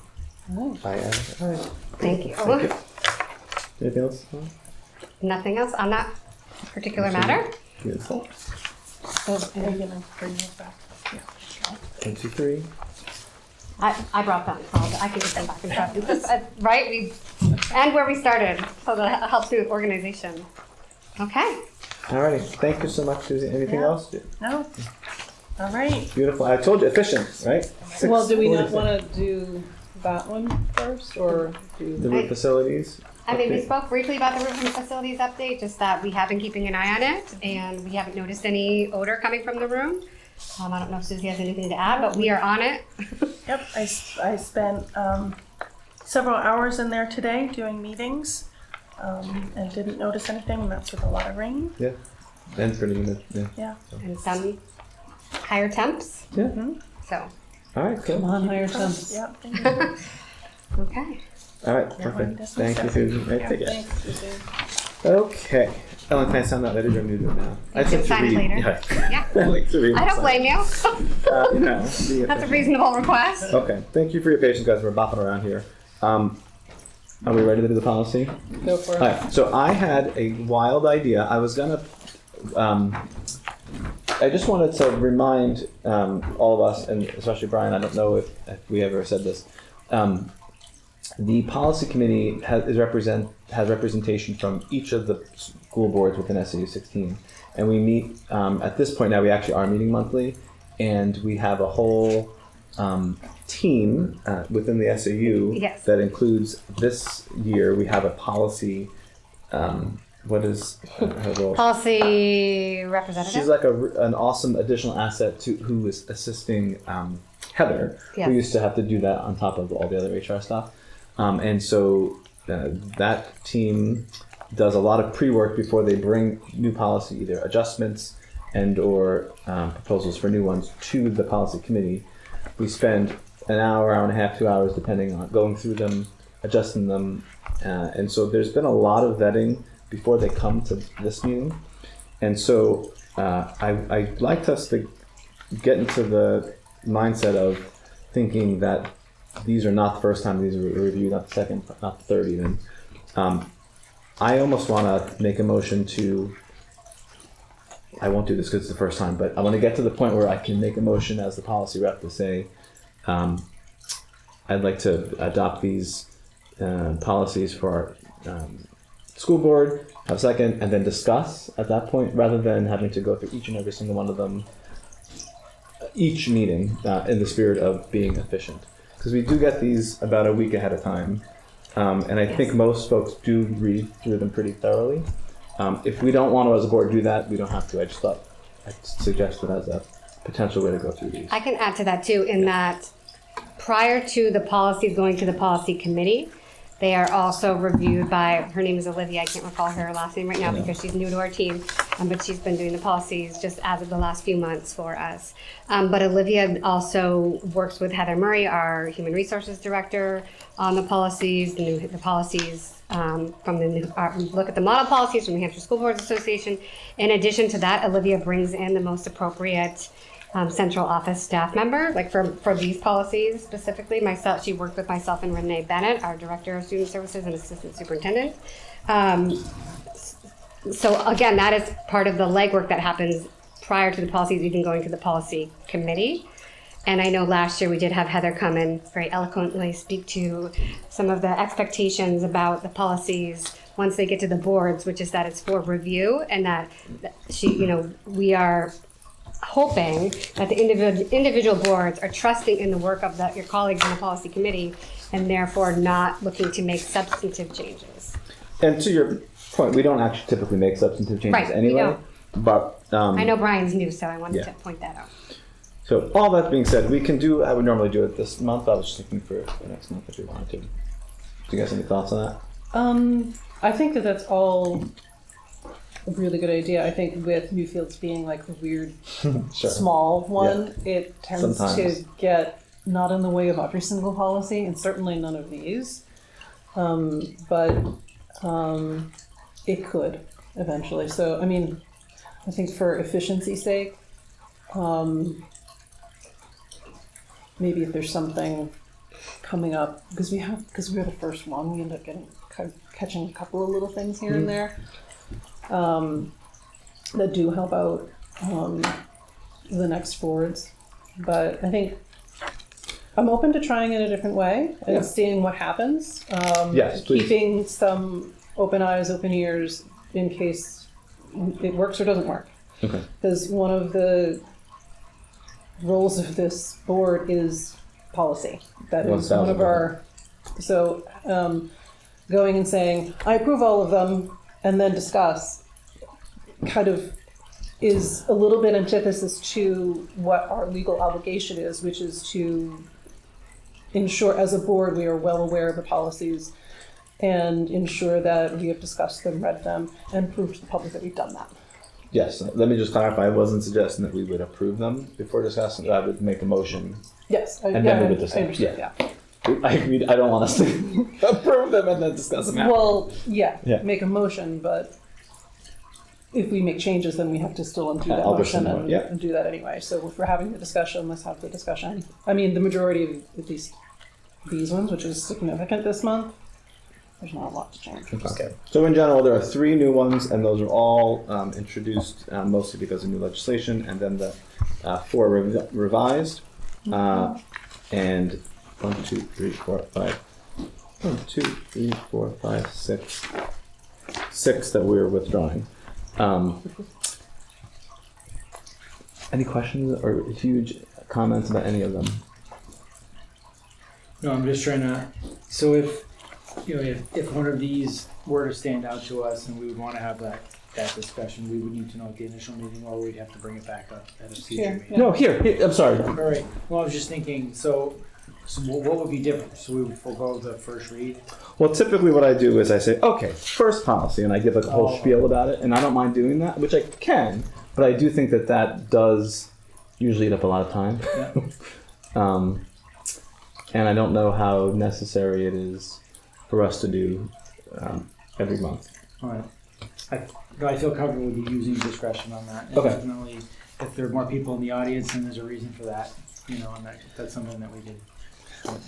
Oh. Aye. Thank you. Thank you. Anything else? Nothing else on that particular matter? Beautiful. Are you gonna bring those back? 1, 2, 3. I brought them. I can just go back and grab them. Right? We and where we started, so that helps me with organization. Okay. Alrighty. Thank you so much, Susie. Anything Yeah. else? No? All right. Beautiful. I told you, efficient, right? Well, do we not 6:46. want to do that one first, or do The root facilities? I mean, we update? spoke briefly about the roof and facilities update, just that we have been keeping an eye on it, and we haven't noticed any odor coming from the room. I don't know if Susie has anything to add, but we are on it. Yep, I spent several hours in there today doing meetings and didn't notice anything, and that's with a lot of rain. Yeah. And pretty good. Yeah. Yeah. And some higher temps, Yeah. so, Alright, come cool. on, hire temps? Yep. Thank you. okay. Alright, Yeah, perfect. that's Thank you, what's Susie. Right, Yeah, take it. thanks, Susie. Okay. Ellen, can I sound that later? Or do it now? You can sign it later. Yeah. Yeah. I like to read. I don't blame you. You know, That's a reasonable request. Okay. Thank you for your patience, guys. We're bopping around here. Are we ready to do the policy? Go for it. All right. So I had a wild idea. I was gonna. I just wanted to remind all of us, and especially Brian. I don't know if we ever said this. The policy committee has representation from each of the school boards within SAU 16, and we meet at this point now. We actually are meeting monthly, and we have a whole team within the SAU Yes. that includes this year. We have a policy. What is her role? Policy representative. She's like an awesome additional asset to who is assisting Heather, Yes. who used to have to do that on top of all the other HR stuff. And so that team does a lot of pre-work before they bring new policy, either adjustments and or proposals for new ones to the policy committee. We spend an hour, hour and a half, 2 hours, depending on going through them, adjusting them. And so there's been a lot of vetting before they come to this meeting. And so I'd like us to get into the mindset of thinking that these are not the first time these are reviewed, not the second, not the third even. I almost want to make a motion to, I won't do this because it's the first time, but I want to get to the point where I can make a motion as the policy rep to say, I'd like to adopt these policies for our school board, have a second, and then discuss at that point, rather than having to go through each and every single one of them, each meeting, in the spirit of being efficient. Because we do get these about a week ahead of time, and I think most folks do read through them pretty thoroughly. If we don't want to, as a board, do that, we don't have to. I just thought I'd suggest it as a potential way to go through these. I can add to that too, in that prior to the policies going to the policy committee, they are also reviewed by, her name is Olivia, I can't recall her last name right now because she's new to our team, but she's been doing the policies just as of the last few months for us. But Olivia also works with Heather Murray, our human resources director, on the policies, the policies from look at the model policies from New Hampshire School Boards Association. In addition to that, Olivia brings in the most appropriate central office staff member, like for these policies specifically. Myself, she worked with myself and Renee Bennett, our director of student services and assistant superintendent. So again, that is part of the legwork that happens prior to the policies even going to the policy committee. And I know last year we did have Heather come and very eloquently speak to some of the expectations about the policies once they get to the boards, which is that it's for review, and that we are hoping that the individual boards are trusting in the work of your colleagues in the policy committee, and therefore not looking to make substantive changes. And to your point, we don't actually typically make substantive changes Right, we anyway. don't. But I know Brian's new, so I wanted Yeah. to point that out. so all that being said, we can do. I would normally do it this month. I was just thinking for the next month if we wanted to. Do you guys have any thoughts on that? I think that that's all a really good idea. I think with Newfields being like the weird Sure. small one, it tends Sometimes. to get not in the way of every single policy, and certainly none of these. But it could eventually. So, I mean, I think for efficiency's sake, maybe if there's something coming up, because we're the first one, we end up catching a couple of little things here and there that do help out the next boards. But I think I'm open to trying it a different way and Yeah. seeing what happens. Yes, please. Keeping some open eyes, open ears in case it works or doesn't work. Okay. Because one of the roles of this board is policy. That is one of 1000%. our, so going and saying, I approve all of them, and then discuss, kind of is a little bit antithesis to what our legal obligation is, which is to ensure, as a board, we are well aware of the policies and ensure that we have discussed them, read them, and proved to the public that we've done that. Yes. Let me just clarify. I wasn't suggesting that we would approve them before discussing. I would make a motion. Yes, And then we would discuss. I understand, yeah. I agreed. I don't want us to approve them and then discuss them. Well, yeah, Yeah. make a motion, but if we make changes, then we have to still undo that I'll motion rescind and, it, yeah. and do that anyway. So if we're having the discussion, let's have the discussion. I mean, the majority of at least these ones, which is significant this month, there's not a lot to change. Okay. So in general, there are 3 new ones, and those are all introduced mostly because of new legislation, and then the 4 revised. And 1, 2, 3, 4, 5. 1, 2, 3, 4, 5, 6. 6 that we're withdrawing. Any questions or huge comments about any of them? No, I'm just trying to, so if one of these were to stand out to us and we would want to have that discussion, we would need to know at the initial meeting, or we'd have to bring it back up at a future Yeah. meeting. No, here, I'm sorry. All right, well, I was just thinking, so what would be different? So we would forego the first read? Well, typically what I do is I say, okay, first policy, and I give like a whole spiel about it, and I don't mind doing that, which I can, but I do think that does usually eat up a lot of time. Yeah. And I don't know how necessary it is for us to do every month. All right. I feel comfortable with you using discretion on that. And Okay. definitely, if there are more people in the audience, then there's a reason for that, and that's something that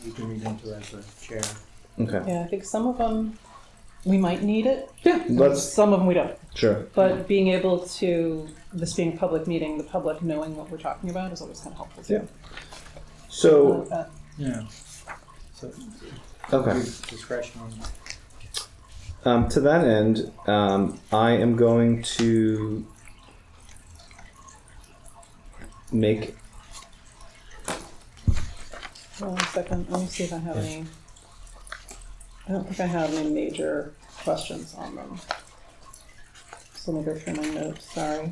you can read into as the chair. Okay. Yeah, I think some of them, we might need it. Yeah, let's, Some of them we don't. sure. But being able to, this being a public meeting, the public knowing what we're talking about is always kind of helpful too. Yeah. So, Yeah. So, okay. use discretion on that. To that end, I am going to make. Hold on a second, let me see if I have any. I don't think I have any major questions on them. So let me go through my notes, sorry.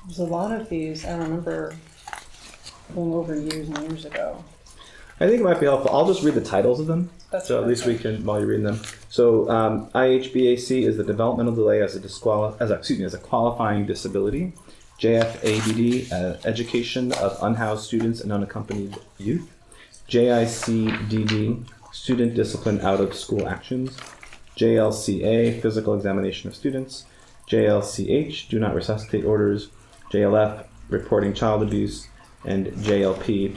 There's a lot of these I remember going over years and years ago. I think it might be helpful. I'll just read the titles of them. That's So at least we can, while you're reading them. So IHBAC is the developmental delay as a qualifying disability. JFADD, education of unhoused students and unaccompanied youth. JICDD, student discipline out of school actions. JLCA, physical examination of students. JLCH, do not resuscitate orders. JLF, reporting child abuse. And JLP,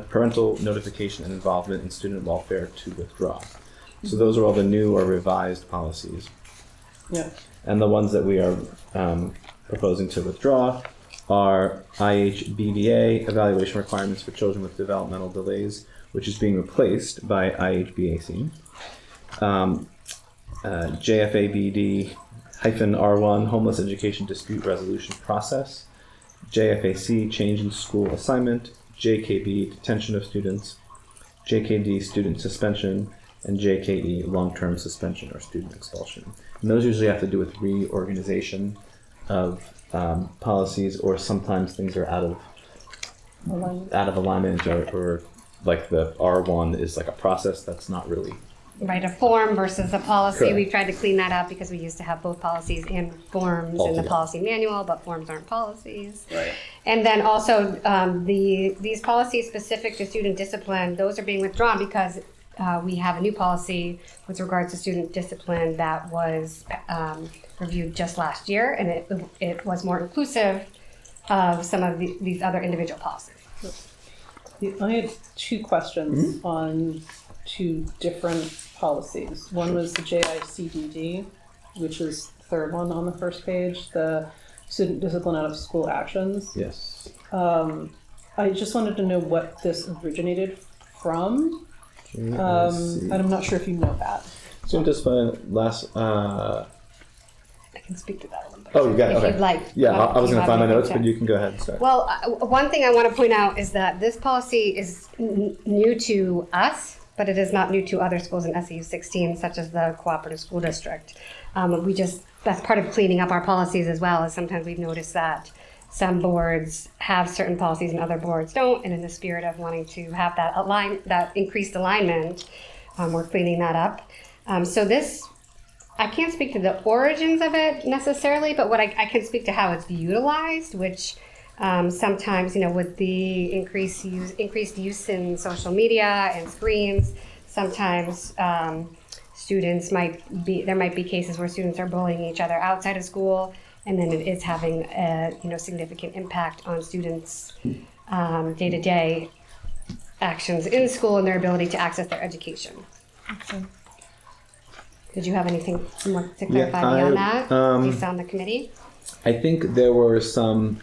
parental notification and involvement in student welfare to withdraw. So those are all the new or revised policies. Yeah. And the ones that we are proposing to withdraw are IHBDA, evaluation requirements for children with developmental delays, which is being replaced by IHBAC. JFABD -R1, homeless education dispute resolution process. JFAC, change in school assignment. JKB, detention of students. JKD, student suspension. And JKE, long-term suspension or student expulsion. And those usually have to do with reorganization of policies, or sometimes things are out of alignment, or like the R1 is like a process that's not really Right, a form versus a policy. Correct. We've tried to clean that up because we used to have both policies and forms in the Altogether. policy manual, but forms aren't policies. right. And then also these policies specific to student discipline, those are being withdrawn because we have a new policy with regards to student discipline that was reviewed just last year, and it was more inclusive of some of these other individual policies. I had two questions on two different policies. One was the JICDD, which is the third one on the first page, the student discipline out of school actions. Yes. I just wanted to know what this originated from. And I'm not sure if you know that. So just last. I can speak to that a little bit. Oh, you got it. If Okay. you'd like. Yeah, I was You going to have find my anything notes, to- but you can go ahead and start. Well, one thing I want to point out is that this policy is new to us, but it is not new to other schools in SAU 16, such as the Cooperative School District. That's part of cleaning up our policies as well, is sometimes we've noticed that some boards have certain policies and other boards don't, and in the spirit of wanting to have that increased alignment, we're cleaning that up. So this, I can't speak to the origins of it necessarily, but what I can speak to how it's utilized, which sometimes, with the increased use in social media and screens, sometimes there might be cases where students are bullying each other outside of school, and then it is having a significant impact on students' day-to-day actions in school and their ability to access their education. Did you have anything more to clarify beyond that, based on the committee? I think there were some,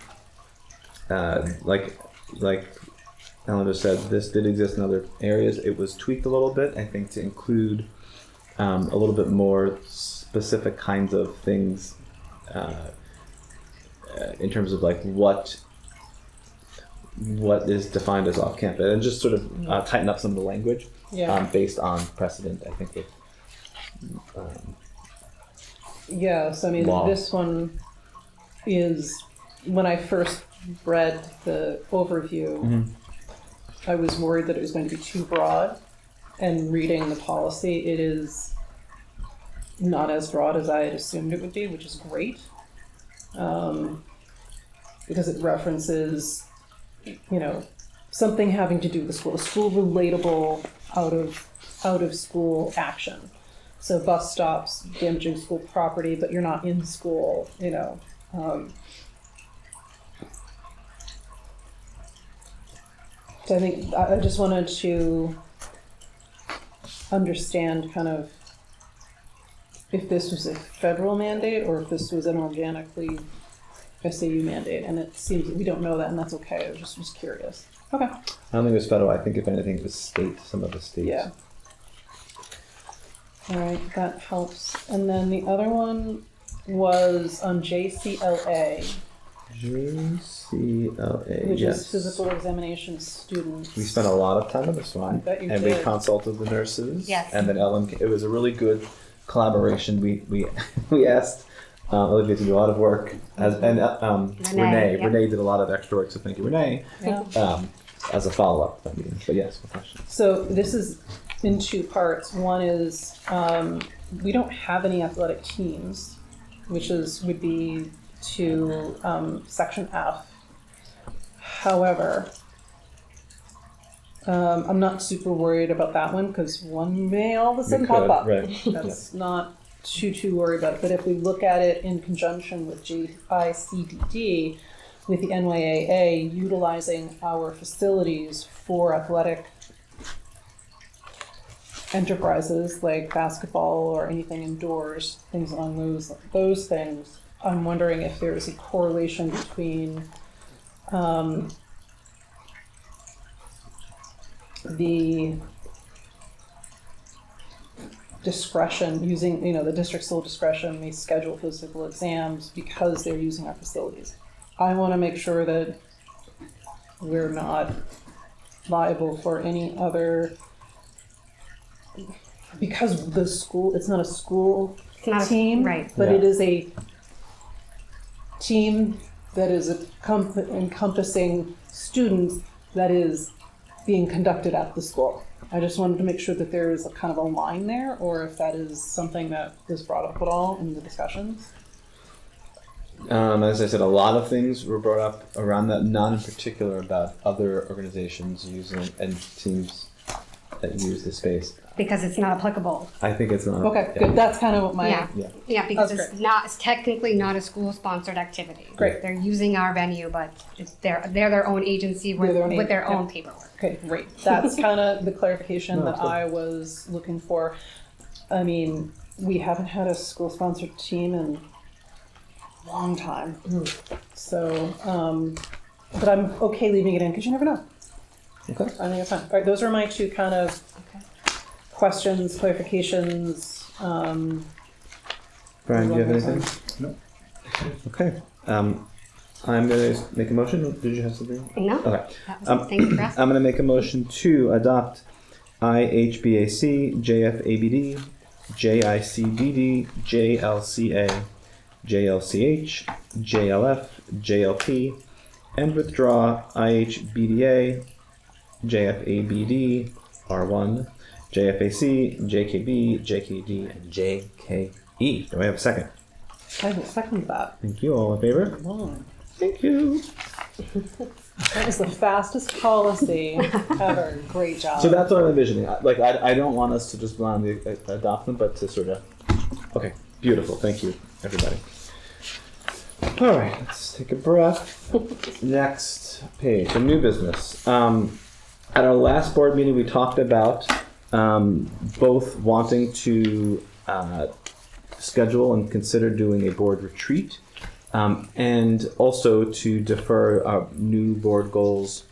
like Eleanor said, this did exist in other areas. It was tweaked a little bit, I think, to include a little bit more specific kinds of things in terms of like what is defined as off campus, and just sort of tighten up some of the language based on precedent, I think, with So I mean, law. this one is, when I first read the overview, I was worried that it was going to be too broad, and reading the policy, it is not as broad as I had assumed it would be, which is great, because it references, something having to do with the school relatable out of school action. So bus stops, damaging school property, but you're not in school, So I think I just wanted to understand kind of if this was a federal mandate or if this was an organically SAU mandate, and it seems that we don't know that, and that's okay. I just was curious. Okay. I don't think it was federal. I think if anything, it was state. Some of the states. Yeah. All right, that helps. And then the other one was on JCLA, JCLA. which yes. is physical examination students. We spent a lot of time on this one, I bet you and we did. consulted the nurses. Yes. And then Ellen. It was a really good collaboration. We asked Olivia to do a lot of work, and Renee, yeah. Renee did a lot of extra work. So thank you, Renee. Yeah. As a follow up to that meeting. But yes, what question? So this is in two parts. One is we don't have any athletic teams, which would be to section F. However, I'm not super worried about that one because one may all of a sudden pop up. Right. That's not too worried about it. But if we look at it in conjunction with GICDD, with the NYAA utilizing our facilities for athletic enterprises like basketball or anything indoors, things along those things, I'm wondering if there's a correlation between the discretion, using, the district's sole discretion may schedule physical exams because they're using our facilities. I want to make sure that we're not liable for any other, because the school, it's not a school It's not team, right. but Yeah. it is a team that is encompassing students that is being conducted at the school. I just wanted to make sure that there is a kind of a line there, or if that is something that was brought up at all in the discussions. As I said, a lot of things were brought up around that, not in particular about other organizations using and teams that use the space. Because it's not applicable. I think it's not. Okay, yeah. good. That's kind of what my. Yeah. Yeah. Yeah, because That's it's technically not a school-sponsored activity. Great. They're using our venue, but they're their own agency with They're their own with their yeah. own paperwork. Okay, great. That's kind of the clarification No, that it's good. I was looking for. I mean, we haven't had a school-sponsored team in a long time. So, but I'm okay leaving it in because you never know. Okay. I think it's fine. All right, those are my two kind of questions, clarifications. Brian, do you have anything? No. Okay. I'm going to make a motion. Did you have something? No, Okay. that was, thank you for asking. I'm going to make a motion to adopt IHBAC, JFABD, JICDD, JLCA, JLCH, JLF, JLP, and withdraw IHBDA, JFABD, R1, JFAC, JKB, JKD, and JKE. Do I have a second? I will second that. Thank you. All in favor? Oh, Thank you. that was the fastest policy ever. Great job. So that's what I'm envisioning. I don't want us to just blindly adopt them, but to sort of. Okay, beautiful. Thank you, everybody. All right, let's take a breath. Next page, a new business. At our last board meeting, we talked about both wanting to schedule and consider doing a board retreat, and also to defer our new board goals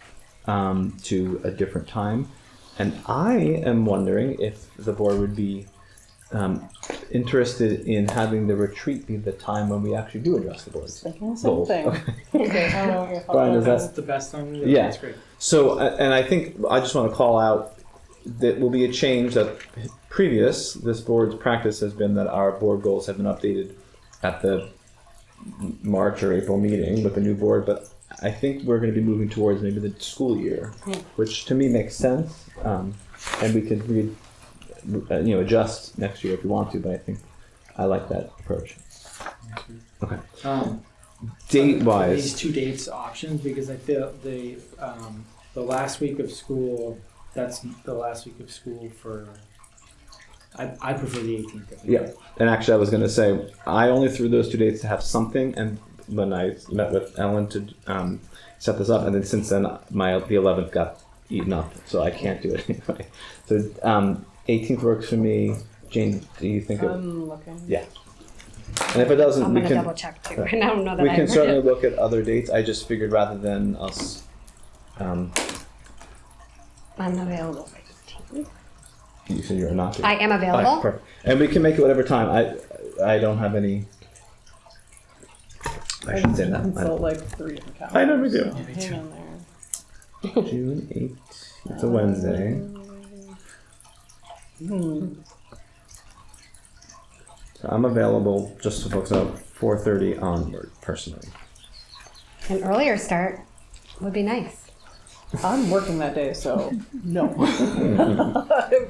to a different time. And I am wondering if the board would be interested in having the retreat be the time when we actually do address the board's Thinking the same goals. thing. Okay. Okay, I don't know what your thoughts Brian, are. is that- That's the best one. Yeah. That's great. So, and I think I just want to call out that will be a change that this board's practice has been that our board goals have been updated at the March or April meeting with the new board, but I think we're going to be moving towards maybe the school year, which to me makes sense, and we could adjust next year if we want to, but I think I like that approach. Okay. Date-wise, These two dates options, because I feel the last week of school, that's the last week of school for, I prefer the 18th. yeah, and actually I was going to say, I only threw those 2 dates to have something, and when I met with Ellen to set this up, and then since then the 11th got eaten up, so I can't do it anyway. So 18th works for me. Jane, do you think it? I'm looking. Yeah. And if it doesn't, I'm we gonna can double check too. And I don't know that we I can ever certainly did. look at other dates. I just figured rather than us, I'm available. you said you're not. I am All right, available. perfect. And we can make it whatever time. I don't have any. I should say that. I Consult don't- like 3 different calendars. I know we do. Hang on there. June 8th. It's a Wednesday. So I'm available, just so folks know, 4:30 onward, personally. An earlier start would be nice. I'm working that day, so no.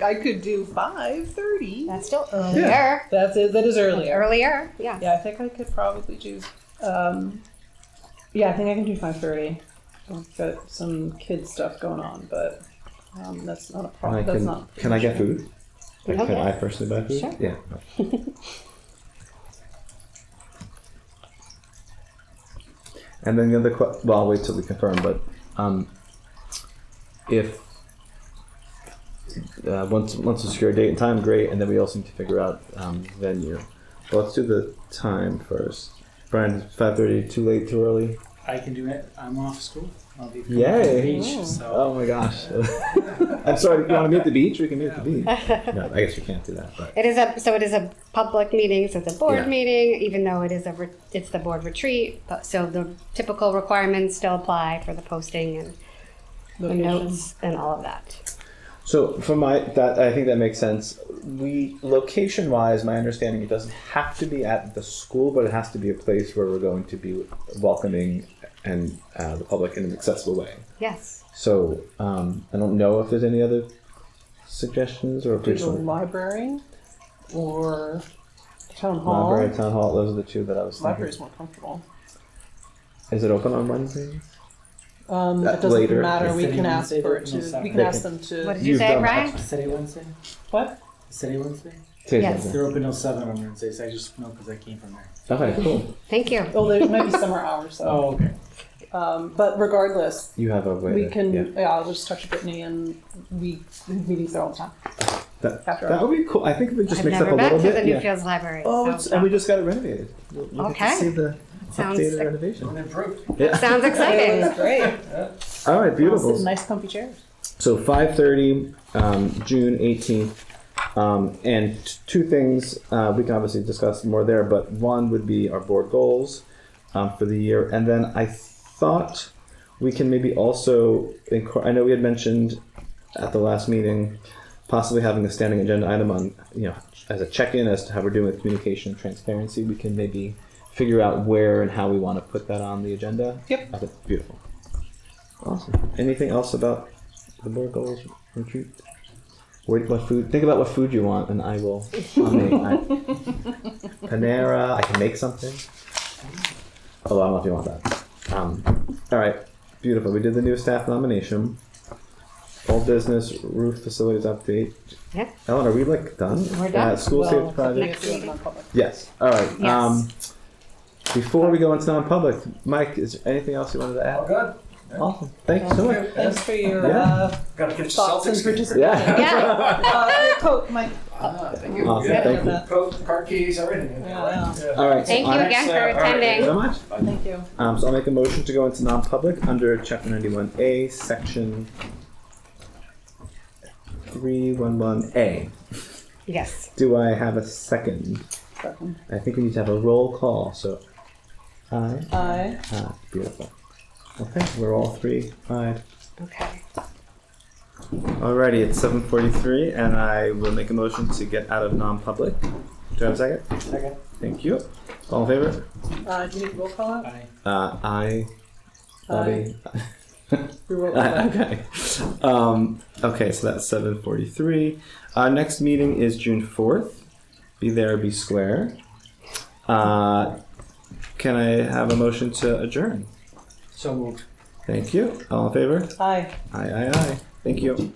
I could do 5:30. That's still earlier. That's it. That is earlier. Earlier, yeah. Yeah, I think I could probably do. Yeah, I think I can do 5:30. I've got some kid stuff going on, but that's not a problem. That's not. Can I get food? Like, Okay. Can I personally buy food? Sure. Yeah. And then the other well, I'll wait till we confirm, but if once we secure a date and time, great, and then we also need to figure out venue. Well, let's do the time first. Brian, 5:30 too late, too early? I can do it. I'm off school. I'll be coming Yay. from the beach. So Oh my gosh. I'm sorry, you want to meet at the beach? We can meet at the beach. No, I guess you can't do that, but It is a public meeting, so it's a board Yeah. meeting, even though it's the board retreat. But so the typical requirements still apply for the posting and the Location. notes and all of that. so I think that makes sense. Location wise, my understanding, it doesn't have to be at the school, but it has to be a place where we're going to be welcoming and the public in an accessible way. Yes. So I don't know if there's any other suggestions or if Do there's the library or town hall. library, town hall. Those are the two that I was thinking. Library's more comfortable. Is it open on Wednesdays? It doesn't Later. matter. We City can ask Wednesday, for it open to. on We can Saturday. ask them What to. did you You've say, done Brian? City Wednesday. What? City Wednesday. Today's Yes. Wednesday. They're open till 7 on Wednesdays. I just know because I came from there. Okay, cool. Thank you. Oh, there might be summer hours. So. Oh, okay. But regardless, You have a way. we to- can. yeah. Yeah, I'll just touch Brittany, and we have meetings there all the time. After That would be cool. I think if it just I've mix up never a been little to the bit. Yeah. Newfields Library. Oh, so- it's, and we just got it renovated. We'll get Okay. to see the Sounds- updated renovation. And improved. Yeah. Sounds exciting. Great. All right, beautiful. Sit in nice comfy chairs. So 5:30, June 18th, and two things we can obviously discuss more there. But one would be our board goals for the year, and then I thought we can maybe also. I know we had mentioned at the last meeting possibly having a standing agenda item on, as a check-in as to how we're doing with communication and transparency. We can maybe figure out where and how we want to put that on the agenda. Yep. Okay, beautiful. Awesome. Anything else about the board goals retreat? What food? Think about what food you want, and I will. Panera. I can make something. Although I don't know if you want that. All right. Beautiful. We did the new staff nomination. Old business roof facilities update. Yeah. Ellen, are we done? We're done. School safety Well, project. Next meeting. non-public. Yes. All right. Yes. Before we go into non-public, Mike, is there anything else you wanted to All add? good. Awesome. Thank you so much. Thanks for your Yeah. Gotta get your thoughts and Celtics game. participation. Yeah. Yeah. Your coat, Mike. Thank you. Awesome. Yeah. Thank you. Coat, car keys, everything. Yeah. All right. Thank you on- again for all right. Thank you attending. so much. Thank you. So I'll make a motion to go into non-public under Chapter 91A, Section 311A. Yes. Do I have a second? Second. I think we need to have a roll call. So, aye. Aye. Beautiful. Okay, we're all three ayed. Okay. Alrighty, it's 7:43, and I will make a motion to get out of non-public. Do I have a second? Second. Thank you. All in favor? Do you need to roll call it? Bye. Aye. Bobby. We roll call it. Okay. Okay, so that's 7:43. Our next meeting is June 4th. Be there, be square. Can I have a motion to adjourn? So moved. Thank you. All in favor? Aye. Aye, aye, aye. Thank you.